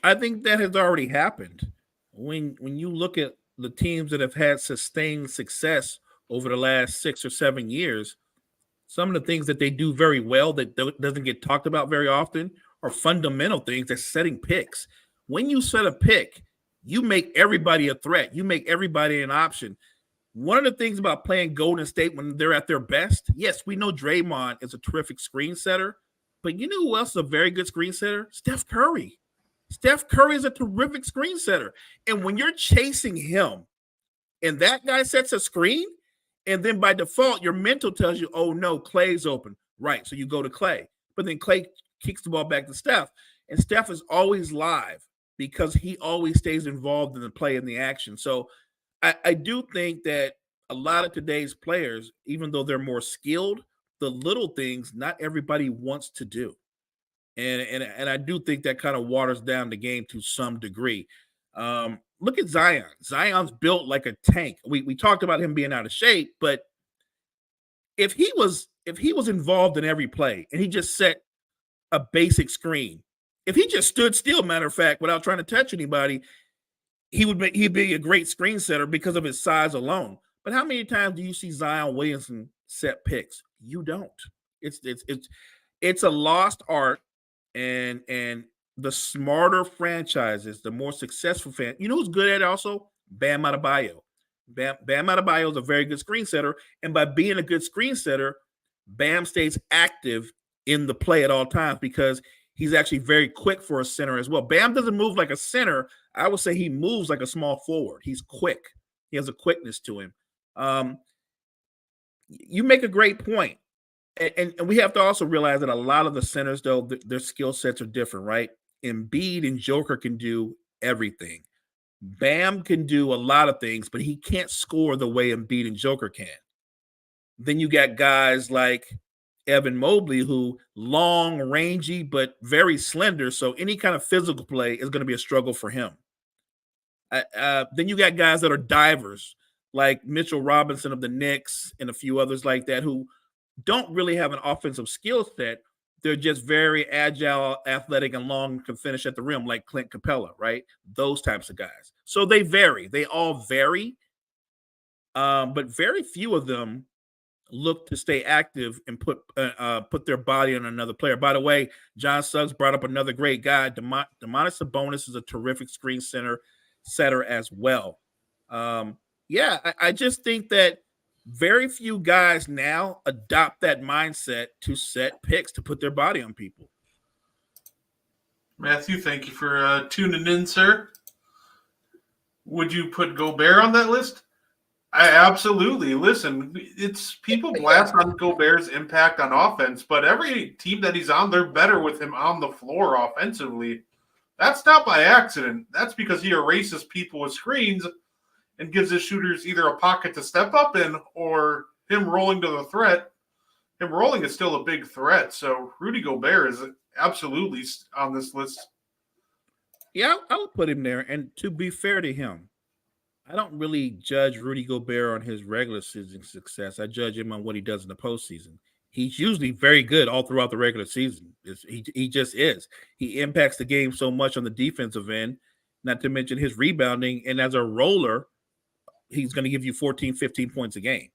I think that has already happened. When you look at the teams that have had sustained success over the last 6 or 7 years, some of the things that they do very well that doesn't get talked about very often are fundamental things. That's setting picks. When you set a pick, you make everybody a threat. You make everybody an option. One of the things about playing Golden State when they're at their best, yes, we know Draymond is a terrific screen setter, but you know who else is a very good screen setter? Steph Curry. Steph Curry is a terrific screen setter. And when you're chasing him and that guy sets a screen, and then by default, your mental tells you, oh, no, Clay's open. Right, so you go to Clay. But then Clay kicks the ball back to Steph, and Steph is always live because he always stays involved in the play and the action. So I do think that a lot of today's players, even though they're more skilled, the little things not everybody wants to do. And I do think that kind of waters down the game to some degree. Look at Zion. Zion's built like a tank. We talked about him being out of shape, but if he was involved in every play and he just set a basic screen, if he just stood still, matter of fact, without trying to touch anybody, he'd be a great screen setter because of his size alone. But how many times do you see Zion Williamson set picks? You don't. It's a lost art, and the smarter franchises, the more successful fan. You know who's good at it also? Bam Adebayo. Bam Adebayo is a very good screen setter, and by being a good screen setter, Bam stays active in the play at all times because he's actually very quick for a center as well. Bam doesn't move like a center. I would say he moves like a small forward. He's quick. He has a quickness to him. You make a great point. And we have to also realize that a lot of the centers, though, their skill sets are different, right? Embiid and Joker can do everything. Bam can do a lot of things, but he can't score the way Embiid and Joker can. Then you got guys like Evan Mobley, who long, rangy, but very slender. So any kind of physical play is going to be a struggle for him. Then you got guys that are divers, like Mitchell Robinson of the Knicks and a few others like that, who don't really have an offensive skill set. They're just very agile, athletic, and long, can finish at the rim, like Clint Capella, right? Those types of guys. So they vary. They all vary. But very few of them look to stay active and put their body on another player. By the way, John Suggs brought up another great guy. Domantas Sabonis is a terrific screen setter as well. I just think that very few guys now adopt that mindset to set picks, to put their body on people. Matthew, thank you for tuning in, sir. Would you put Gobert on that list? I absolutely. Listen, it's people blast on Gobert's impact on offense, but every team that he's on, they're better with him on the floor offensively. That's not by accident. That's because he erases people with screens and gives his shooters either a pocket to step up in or him rolling to the threat. Him rolling is still a big threat. So Rudy Gobert is absolutely on this list. Yeah, I would put him there. And to be fair to him, I don't really judge Rudy Gobert on his regular season success. I judge him on what he does in the postseason. He's usually very good all throughout the regular season. He just is. He impacts the game so much on the defensive end, not to mention his rebounding. And as a roller, he's going to give you 14, 15 points a game.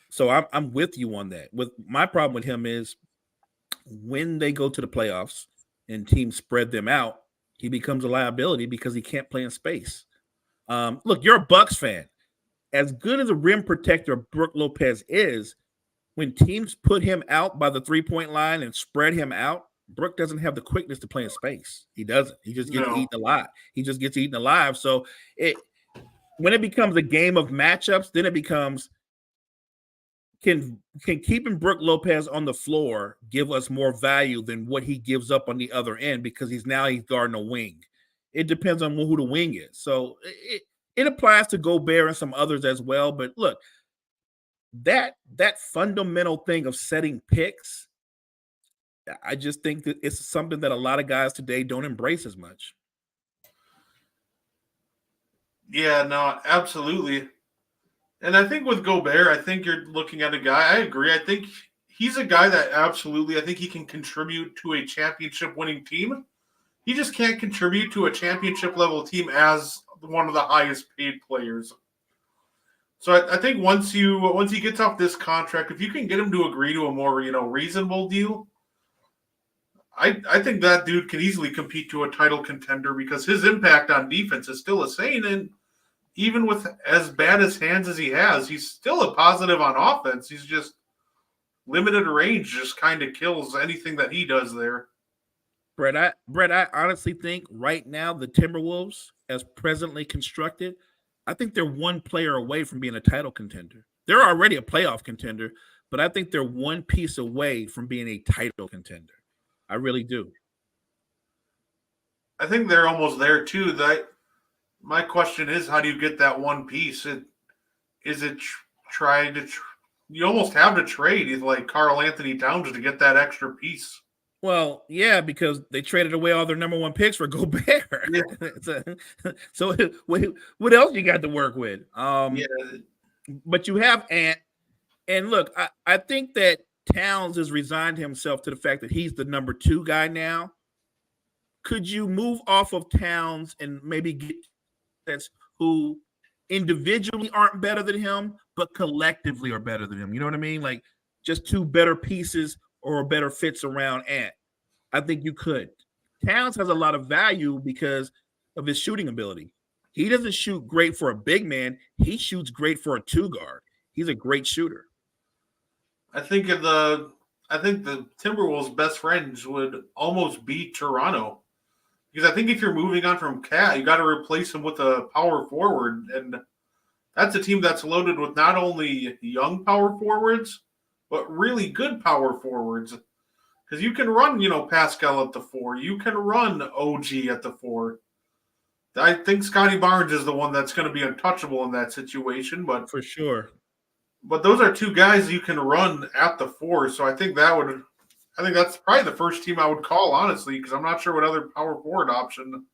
So I'm with you on that. With my problem with him is when they go to the playoffs and teams spread them out, he becomes a liability because he can't play in space. Look, you're a Bucks fan. As good as a rim protector Brook Lopez is, when teams put him out by the 3-point line and spread him out, Brook doesn't have the quickness to play in space. He doesn't. He just gets eaten alive. He just gets eaten alive. So when it becomes a game of matchups, then it becomes can keeping Brook Lopez on the floor give us more value than what he gives up on the other end because he's guarding a wing. It depends on who the wing is. So it applies to Gobert and some others as well. But look, that fundamental thing of setting picks, I just think that it's something that a lot of guys today don't embrace as much. Yeah, no, absolutely. And I think with Gobert, I think you're looking at a guy, I agree. I think he's a guy that absolutely, I think he can contribute to a championship winning team. He just can't contribute to a championship level team as one of the highest paid players. So I think once he gets off this contract, if you can get him to agree to a more reasonable deal, I think that dude can easily compete to a title contender because his impact on defense is still insane. And even with as bad as hands as he has, he's still a positive on offense. He's just limited range, just kind of kills anything that he does there. Brett, I honestly think right now the Timberwolves, as presently constructed, I think they're one player away from being a title contender. They're already a playoff contender, but I think they're one piece away from being a title contender. I really do. I think they're almost there too. My question is, how do you get that one piece? You almost have to trade like Karl Anthony Towns to get that extra piece. Well, yeah, because they traded away all their number one picks for Gobert. Yeah. So what else you got to work with? But you have Ant. And look, I think that Towns has resigned himself to the fact that he's the number 2 guy now. Could you move off of Towns and maybe get that's who individually aren't better than him, but collectively are better than him? You know what I mean? Like just 2 better pieces or better fits around Ant. I think you could. Towns has a lot of value because of his shooting ability. He doesn't shoot great for a big man. He shoots great for a 2 guard. He's a great shooter. I think the Timberwolves' best friends would almost be Toronto. Because I think if you're moving on from Cat, you got to replace him with a power forward. And that's a team that's loaded with not only young power forwards, but really good power forwards. Because you can run, Pascal at the 4. You can run OG at the 4. I think Scotty Barnes is the one that's going to be untouchable in that situation. But for sure. But those are 2 guys you can run at the 4. So I think that's probably the first team I would call, honestly, because I'm not sure what other power forward option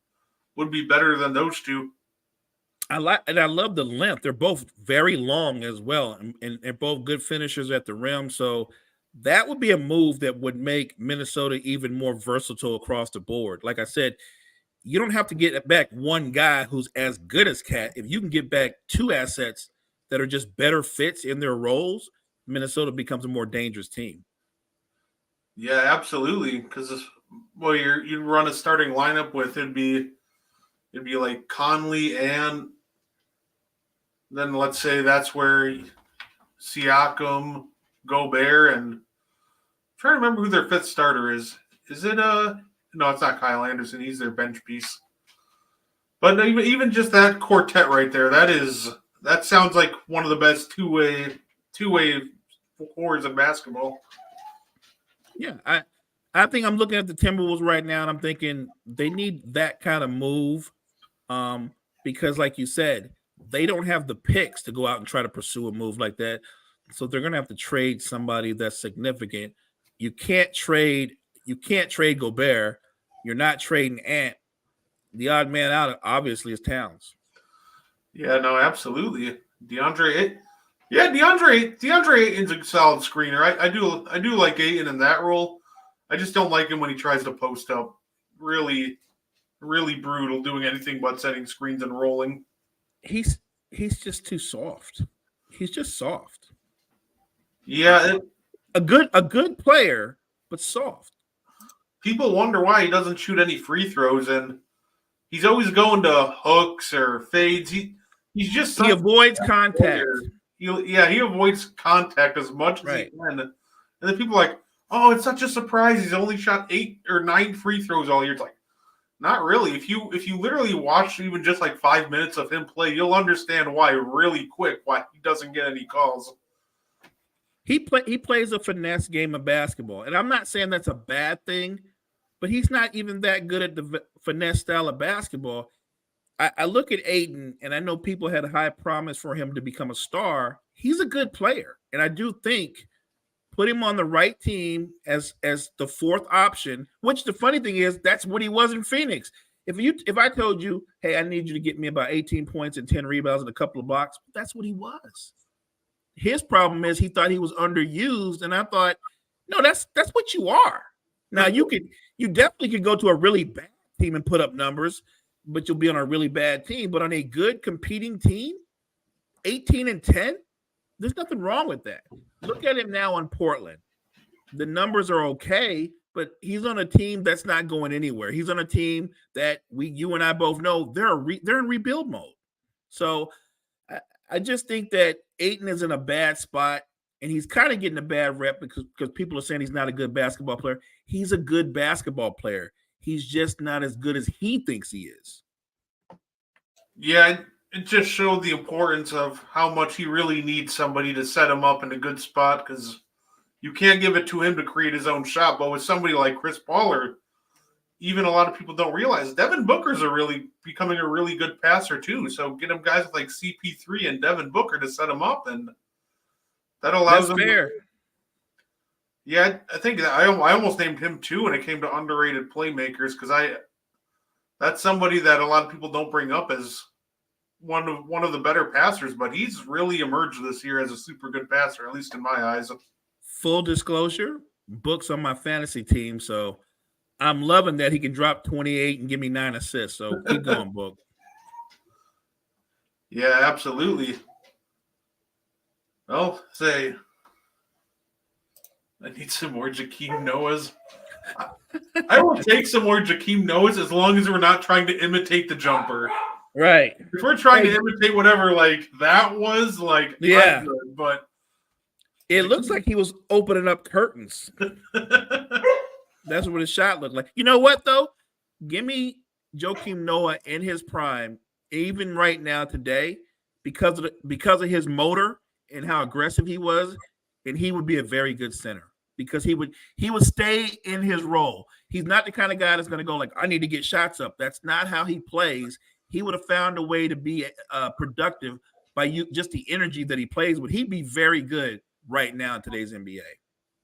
would be better than those 2. I love the length. They're both very long as well, and they're both good finishers at the rim. So that would be a move that would make Minnesota even more versatile across the board. Like I said, you don't have to get back one guy who's as good as Cat. If you can get back 2 assets that are just better fits in their roles, Minnesota becomes a more dangerous team. Yeah, absolutely. Because you run a starting lineup with it'd be like Conley, and then let's say that's where Siakam, Gobert, and I'm trying to remember who their 5th starter is. Is it no, it's not Kyle Anderson. He's their bench piece. But even just that quartet right there, that sounds like one of the best two-way forwards in basketball. Yeah, I think I'm looking at the Timberwolves right now, and I'm thinking they need that kind of move because, like you said, they don't have the picks to go out and try to pursue a move like that. So they're going to have to trade somebody that's significant. You can't trade Gobert. You're not trading Ant. The odd man out, obviously, is Towns. Yeah, no, absolutely. DeAndre, Yeah, DeAndre Ayton's a solid screener. I do like Ayton in that role. I just don't like him when he tries to post up. Really, really brutal, doing anything but setting screens and rolling. He's just too soft. He's just soft. Yeah, A good player, but soft. people wonder why he doesn't shoot any free throws, and he's always going to hooks or fades. He's just He avoids contact. He avoids contact as much as Right. he can. And then people are like, oh, it's such a surprise. He's only shot 8 or 9 free throws all year. It's like, not really. If you literally watch even just like 5 minutes of him play, you'll understand why really quick why he doesn't get any calls. He plays a finesse game of basketball, and I'm not saying that's a bad thing, but he's not even that good at the finesse style of basketball. I look at Ayton, and I know people had a high promise for him to become a star. He's a good player, and I do think put him on the right team as the fourth option. Which the funny thing is, that's what he was in Phoenix. If I told you, hey, I need you to get me about 18 points and 10 rebounds and a couple of blocks, that's what he was. His problem is he thought he was underused, and I thought, no, that's what you are. Now you definitely could go to a really bad team and put up numbers, but you'll be on a really bad team. But on a good competing team, 18 and 10, there's nothing wrong with that. Look at him now on Portland. The numbers are okay, but he's on a team that's not going anywhere. He's on a team that you and I both know they're in rebuild mode. So I just think that Ayton is in a bad spot, and he's kind of getting a bad rep because people are saying he's not a good basketball player. He's a good basketball player. He's just not as good as he thinks he is. Yeah, it just showed the importance of how much he really needs somebody to set him up in a good spot, because you can't give it to him to create his own shot. But with somebody like Chris Paul, or even a lot of people don't realize, Devin Booker's becoming a really good passer too. So get him guys like CP3 and Devin Booker to set him up, and that allows That's him. fair. Yeah, I think I almost named him too when it came to underrated playmakers, because that's somebody that a lot of people don't bring up as one of the better passers, but he's really emerged this year as a super good passer, at least in my eyes. Full disclosure, Book's on my fantasy team, so I'm loving that he can drop 28 and give me 9 assists. So keep going, Book. Yeah, absolutely. Well, I need some more Jakeem Noahs. I will take some more Jakeem Noahs as long as we're not trying to imitate the jumper. Right. If we're trying to imitate whatever like that was, like, yeah, good, but it looks like he was opening up curtains. That's what his shot looked like. You know what though? Give me Joakim Noah in his prime, even right now today, because of his motor and how aggressive he was, and he would be a very good center because he would stay in his role. He's not the kind of guy that's going to go like, I need to get shots up. That's not how he plays. He would have found a way to be productive by just the energy that he plays with. He'd be very good right now in today's NBA.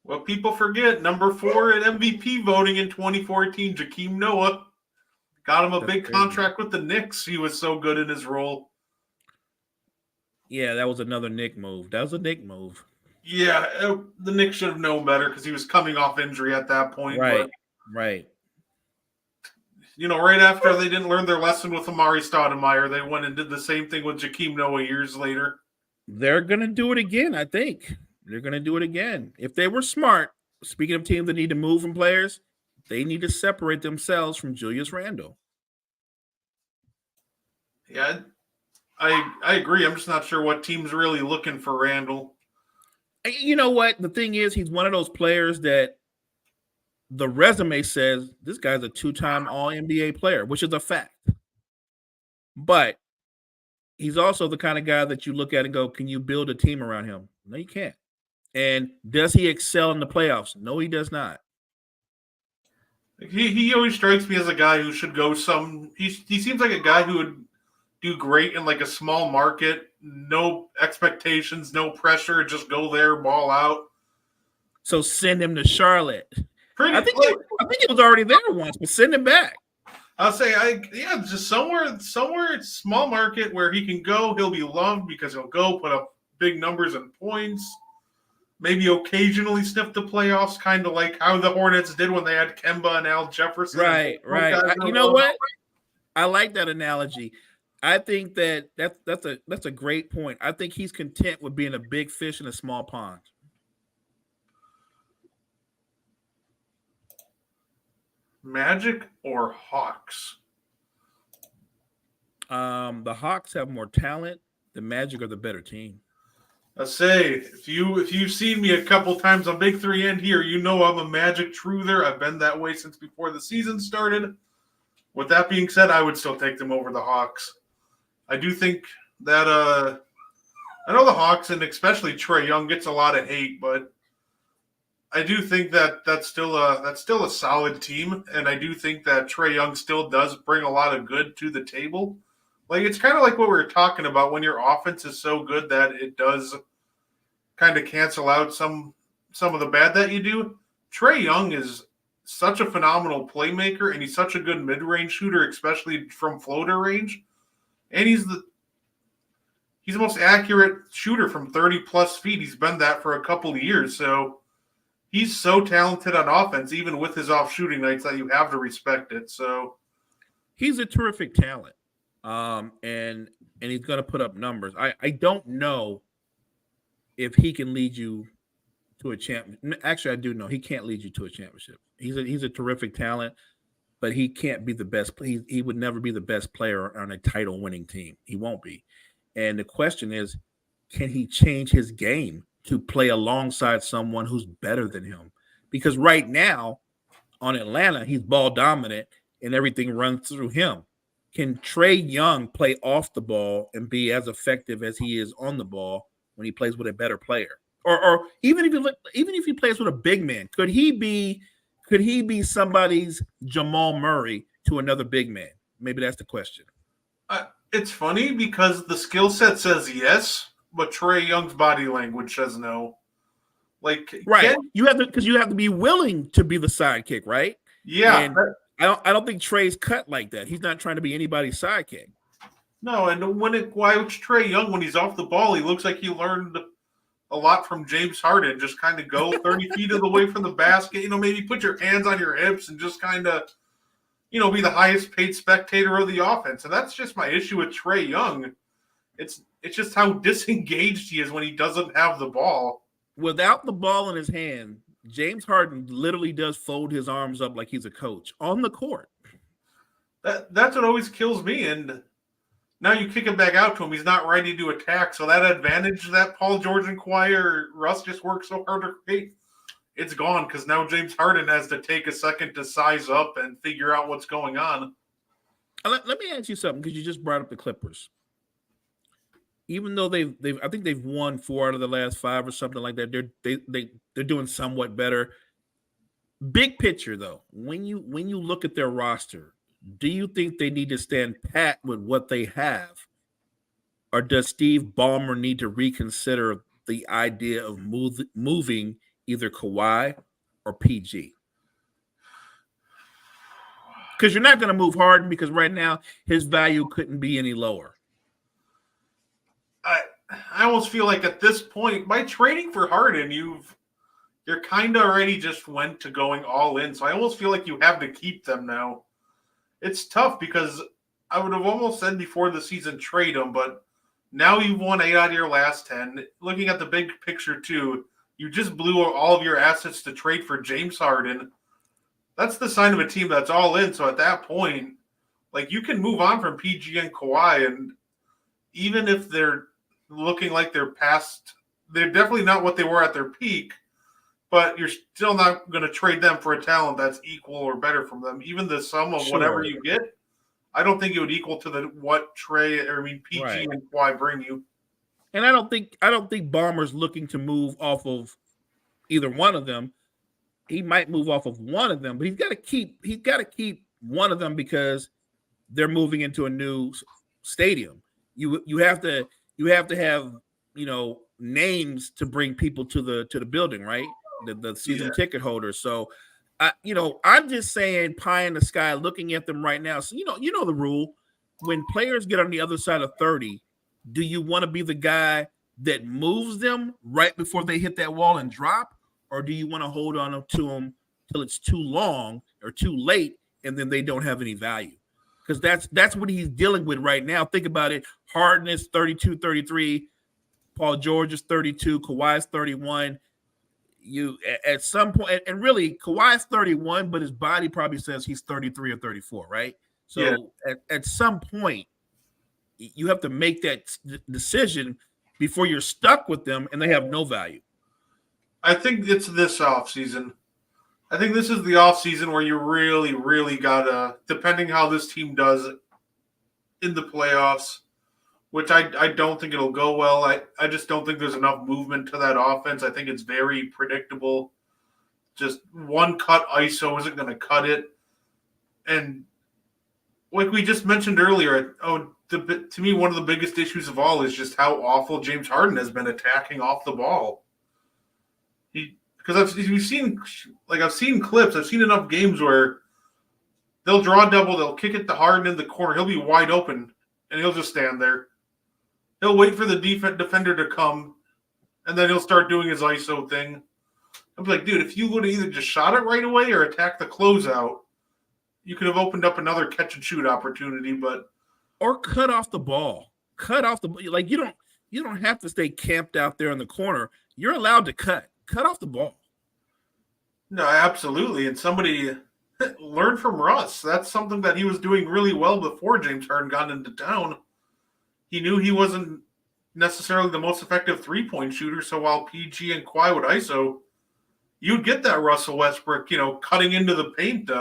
Well, people forget, number 4 at MVP voting in 2014, Jakeem Noah. Got him a big contract with the Knicks. He was so good in his role. Yeah, that was another Knick move. That was a Knick move. Yeah, the Knicks should have known better because he was coming off injury at that point. Right, right. You know, right after they didn't learn their lesson with Amari Stoudemire, they went and did the same thing with Jakeem Noah years later. They're going to do it again, I think. They're going to do it again. If they were smart, speaking of teams that need to move from players, they need to separate themselves from Julius Randle. Yeah, I agree. I'm just not sure what team's really looking for Randle. You know what? The thing is, he's one of those players that the resume says this guy's a 2-time All-NBA player, which is a fact. But he's also the kind of guy that you look at and go, can you build a team around him? No, you can't. And does he excel in the playoffs? No, he does not. He always strikes me as a guy who should go he seems like a guy who would do great in like a small market, no expectations, no pressure, just go there, ball out. So send him to Charlotte. I think he was already there once, but send him back. I'll say, just somewhere small market where he can go. He'll be loved because he'll go put up big numbers and points. Maybe occasionally sniff the playoffs, kind of like how the Hornets did when they had Kemba and Al Jefferson. Right. You know what? I like that analogy. I think that's a great point. I think he's content with being a big fish in a small pond. Magic or Hawks? The Hawks have more talent. The Magic are the better team. I say, if you've seen me a couple times on Big 3 and here, you know I'm a Magic truther. I've been that way since before the season started. With that being said, I would still take them over the Hawks. I do think that I know the Hawks and especially Trae Young gets a lot of hate, but I do think that that's still a solid team, and I do think that Trae Young still does bring a lot of good to the table. Like, it's kind of like what we were talking about when your offense is so good that it does kind of cancel out some of the bad that you do. Trae Young is such a phenomenal playmaker, and he's such a good mid-range shooter, especially from floater range. And he's the most accurate shooter from 30-plus feet. He's been that for a couple of years. So he's so talented on offense, even with his off-shooting nights, that you have to respect it. So he's a terrific talent. And he's going to put up numbers. I don't know if he can lead you to a championship. Actually, I do know he can't lead you to a championship. He's a terrific talent, but he can't be the best. He would never be the best player on a title-winning team. He won't be. And the question is, can he change his game to play alongside someone who's better than him? Because right now on Atlanta, he's ball dominant and everything runs through him. Can Trae Young play off the ball and be as effective as he is on the ball when he plays with a better player? Or even if he plays with a big man, could he be somebody's Jamal Murray to another big man? Maybe that's the question. It's funny because the skill set says yes, but Trae Young's body language says no. Like, right, you have to be willing to be the sidekick, right? Yeah. And I don't think Trae's cut like that. He's not trying to be anybody's sidekick. No, and why Trae Young, when he's off the ball, he looks like he learned a lot from James Harden. Just kind of go 30 feet of the way from the basket. Maybe put your hands on your hips and just kind of, be the highest paid spectator of the offense. And that's just my issue with Trae Young. It's just how disengaged he is when he doesn't have the ball. Without the ball in his hand, James Harden literally does fold his arms up like he's a coach on the court. That's what always kills me. And now you kick him back out to him. He's not ready to attack. So that advantage that Paul George and Kawhi or Russ just worked so hard to create, it's gone because now James Harden has to take a second to size up and figure out what's going on. Let me ask you something, because you just brought up the Clippers. Even though I think they've won 4 out of the last 5 or something like that, they're doing somewhat better. Big picture, though, when you look at their roster, do you think they need to stand pat with what they have, or does Steve Ballmer need to reconsider the idea of moving either Kawhi or PG? Because you're not going to move Harden, because right now his value couldn't be any lower. I almost feel like at this point, by trading for Harden, you're kind of already just went to going all in. So I almost feel like you have to keep them now. It's tough because I would have almost said before the season trade them, but now you've won 8 out of your last 10. Looking at the big picture too, you just blew all of your assets to trade for James Harden. That's the sign of a team that's all in. So at that point, like, you can move on from PG and Kawhi, and even if they're looking like they're definitely not what they were at their peak, but you're still not going to trade them for a talent that's equal or better from them. Even the sum of whatever you get, I don't think it would equal to PG right. and Kawhi bring you. And I don't think Ballmer's looking to move off of either one of them. He might move off of one of them, but he's got to keep one of them because they're moving into a new stadium. You have to have names to bring people to the building, right? The season ticket holders. So, I'm just saying, pie in the sky, looking at them right now. So you know the rule: when players get on the other side of 30, do you want to be the guy that moves them right before they hit that wall and drop, or do you want to hold on to them till it's too long or too late and then they don't have any value? Because that's what he's dealing with right now. Think about it. Harden is 32, 33. Paul George is 32. Kawhi is 31. You at some point, and really Kawhi's 31, but his body probably says he's 33 or 34, right? So at some point, you have to make that decision before you're stuck with them and they have no value. I think it's this offseason. I think this is the offseason where you really, really gotta, depending how this team does in the playoffs, which I don't think it'll go well. I just don't think there's enough movement to that offense. I think it's very predictable. Just one cut ISO isn't going to cut it. And like we just mentioned earlier, to me, one of the biggest issues of all is just how awful James Harden has been attacking off the ball. Because I've seen clips. I've seen enough games where they'll draw double, they'll kick it to Harden in the corner. He'll be wide open, and he'll just stand there. He'll wait for the defender to come, and then he'll start doing his ISO thing. I'm like, dude, if you would have either just shot it right away or attacked the closeout, you could have opened up another catch and shoot opportunity. Or cut off the ball. Like you don't have to stay camped out there in the corner. You're allowed to cut off the ball. No, absolutely. And somebody learned from Russ. That's something that he was doing really well before James Harden got into town. He knew he wasn't necessarily the most effective three-point shooter, so while PG and Kawhi would ISO, you'd get that Russell Westbrook, cutting into the paint,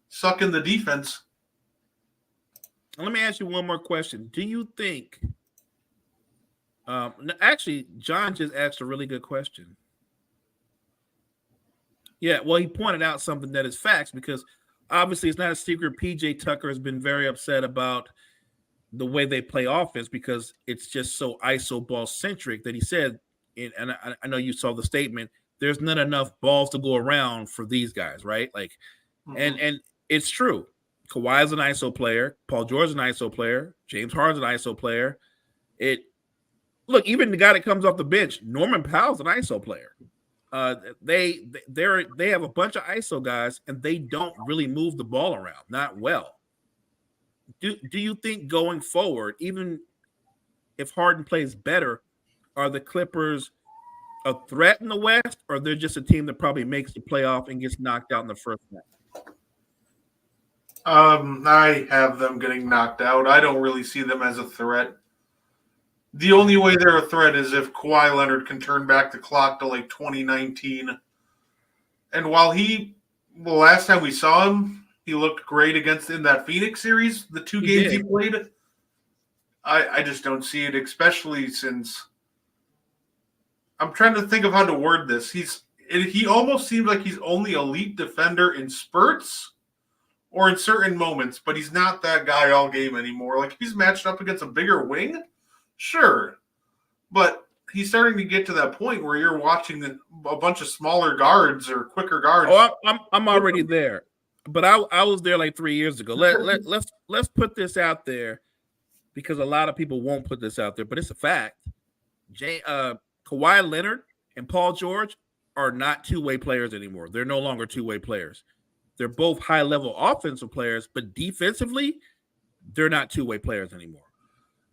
sucking the defense. Let me ask you one more question. Do you think actually, John just asked a really good question. Yeah, well, he pointed out something that is facts because obviously it's not a secret. PJ Tucker has been very upset about the way they play offense because it's just so ISO ball centric that he said, and I know you saw the statement, there's not enough balls to go around for these guys, right? Like, and it's true. Kawhi is an ISO player. Paul George is an ISO player. James Harden's an ISO player. Look, even the guy that comes off the bench, Norman Powell's an ISO player. They have a bunch of ISO guys, and they don't really move the ball around, not well. Do you think going forward, even if Harden plays better, are the Clippers a threat in the West, or they're just a team that probably makes the playoff and gets knocked out in the first round? I have them getting knocked out. I don't really see them as a threat. The only way they're a threat is if Kawhi Leonard can turn back the clock to like 2019. And while last time we saw him, he looked great in that Phoenix series, the two games he played. I just don't see it, especially since I'm trying to think of how to word this. He almost seems like he's only elite defender in spurts or in certain moments, but he's not that guy all game anymore. Like, if he's matched up against a bigger wing, sure. But he's starting to get to that point where you're watching a bunch of smaller guards or quicker guards. Oh, I'm already there. But I was there like 3 years ago. Let's put this out there because a lot of people won't put this out there, but it's a fact. Kawhi Leonard and Paul George are not two-way players anymore. They're no longer two-way players. They're both high-level offensive players, but defensively, they're not two-way players anymore.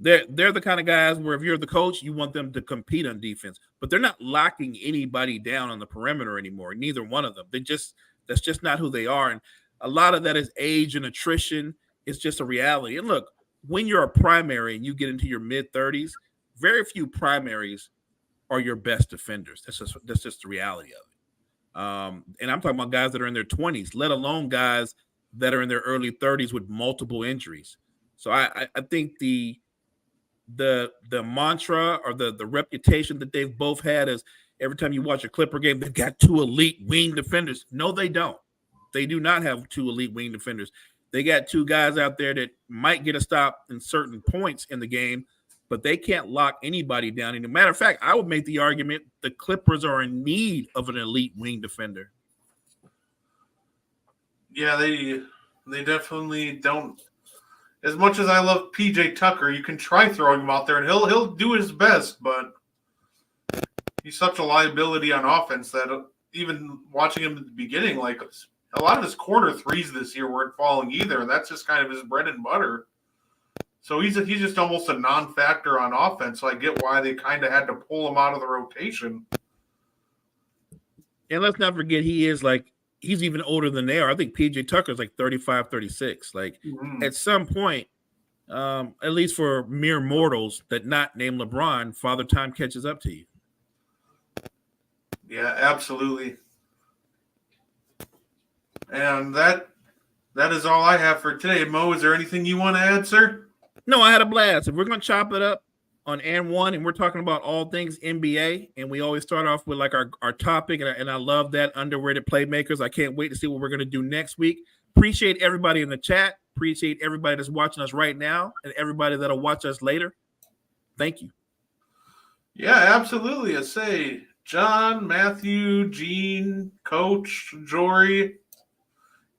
They're the kind of guys where if you're the coach, you want them to compete on defense, but they're not locking anybody down on the perimeter anymore. Neither one of them. That's just not who they are. And a lot of that is age and attrition. It's just a reality. And look, when you're a primary and you get into your mid-30s, very few primaries are your best defenders. That's just the reality of it. And I'm talking about guys that are in their 20s, let alone guys that are in their early 30s with multiple injuries. So I think the mantra or the reputation that they've both had is every time you watch a Clipper game, they've got two elite wing defenders. No, they don't. They do not have two elite wing defenders. They got two guys out there that might get a stop in certain points in the game, but they can't lock anybody down. And as a matter of fact, I would make the argument the Clippers are in need of an elite wing defender. Yeah, they definitely don't. as much as I love PJ Tucker, you can try throwing him out there, and he'll do his best, but he's such a liability on offense that even watching him at the beginning, like a lot of his corner threes this year weren't falling either, and that's just kind of his bread and butter. So he's just almost a non-factor on offense. So I get why they kind of had to pull him out of the rotation. And let's not forget, he's even older than they are. I think PJ Tucker's like 35, 36. Like at some point, at least for mere mortals that not named LeBron, Father Time catches up to you. Yeah, absolutely. And that is all I have for today. Mo, is there anything you want to add, sir? No, I had a blast. If we're going to chop it up on and one, and we're talking about all things NBA, and we always start off with like our topic, and I love that, underrated playmakers. I can't wait to see what we're going to do next week. Appreciate everybody in the chat. Appreciate everybody that's watching us right now, and everybody that'll watch us later. Thank you. Yeah, absolutely. I say John, Matthew, Gene, Coach, Jory,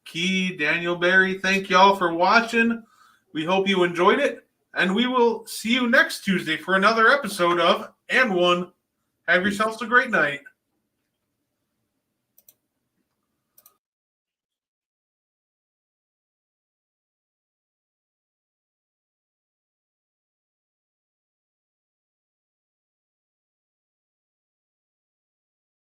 Key, Daniel Barry, thank y'all for watching. We hope you enjoyed it, and we will see you next Tuesday for another episode of And One. Have yourselves a great night.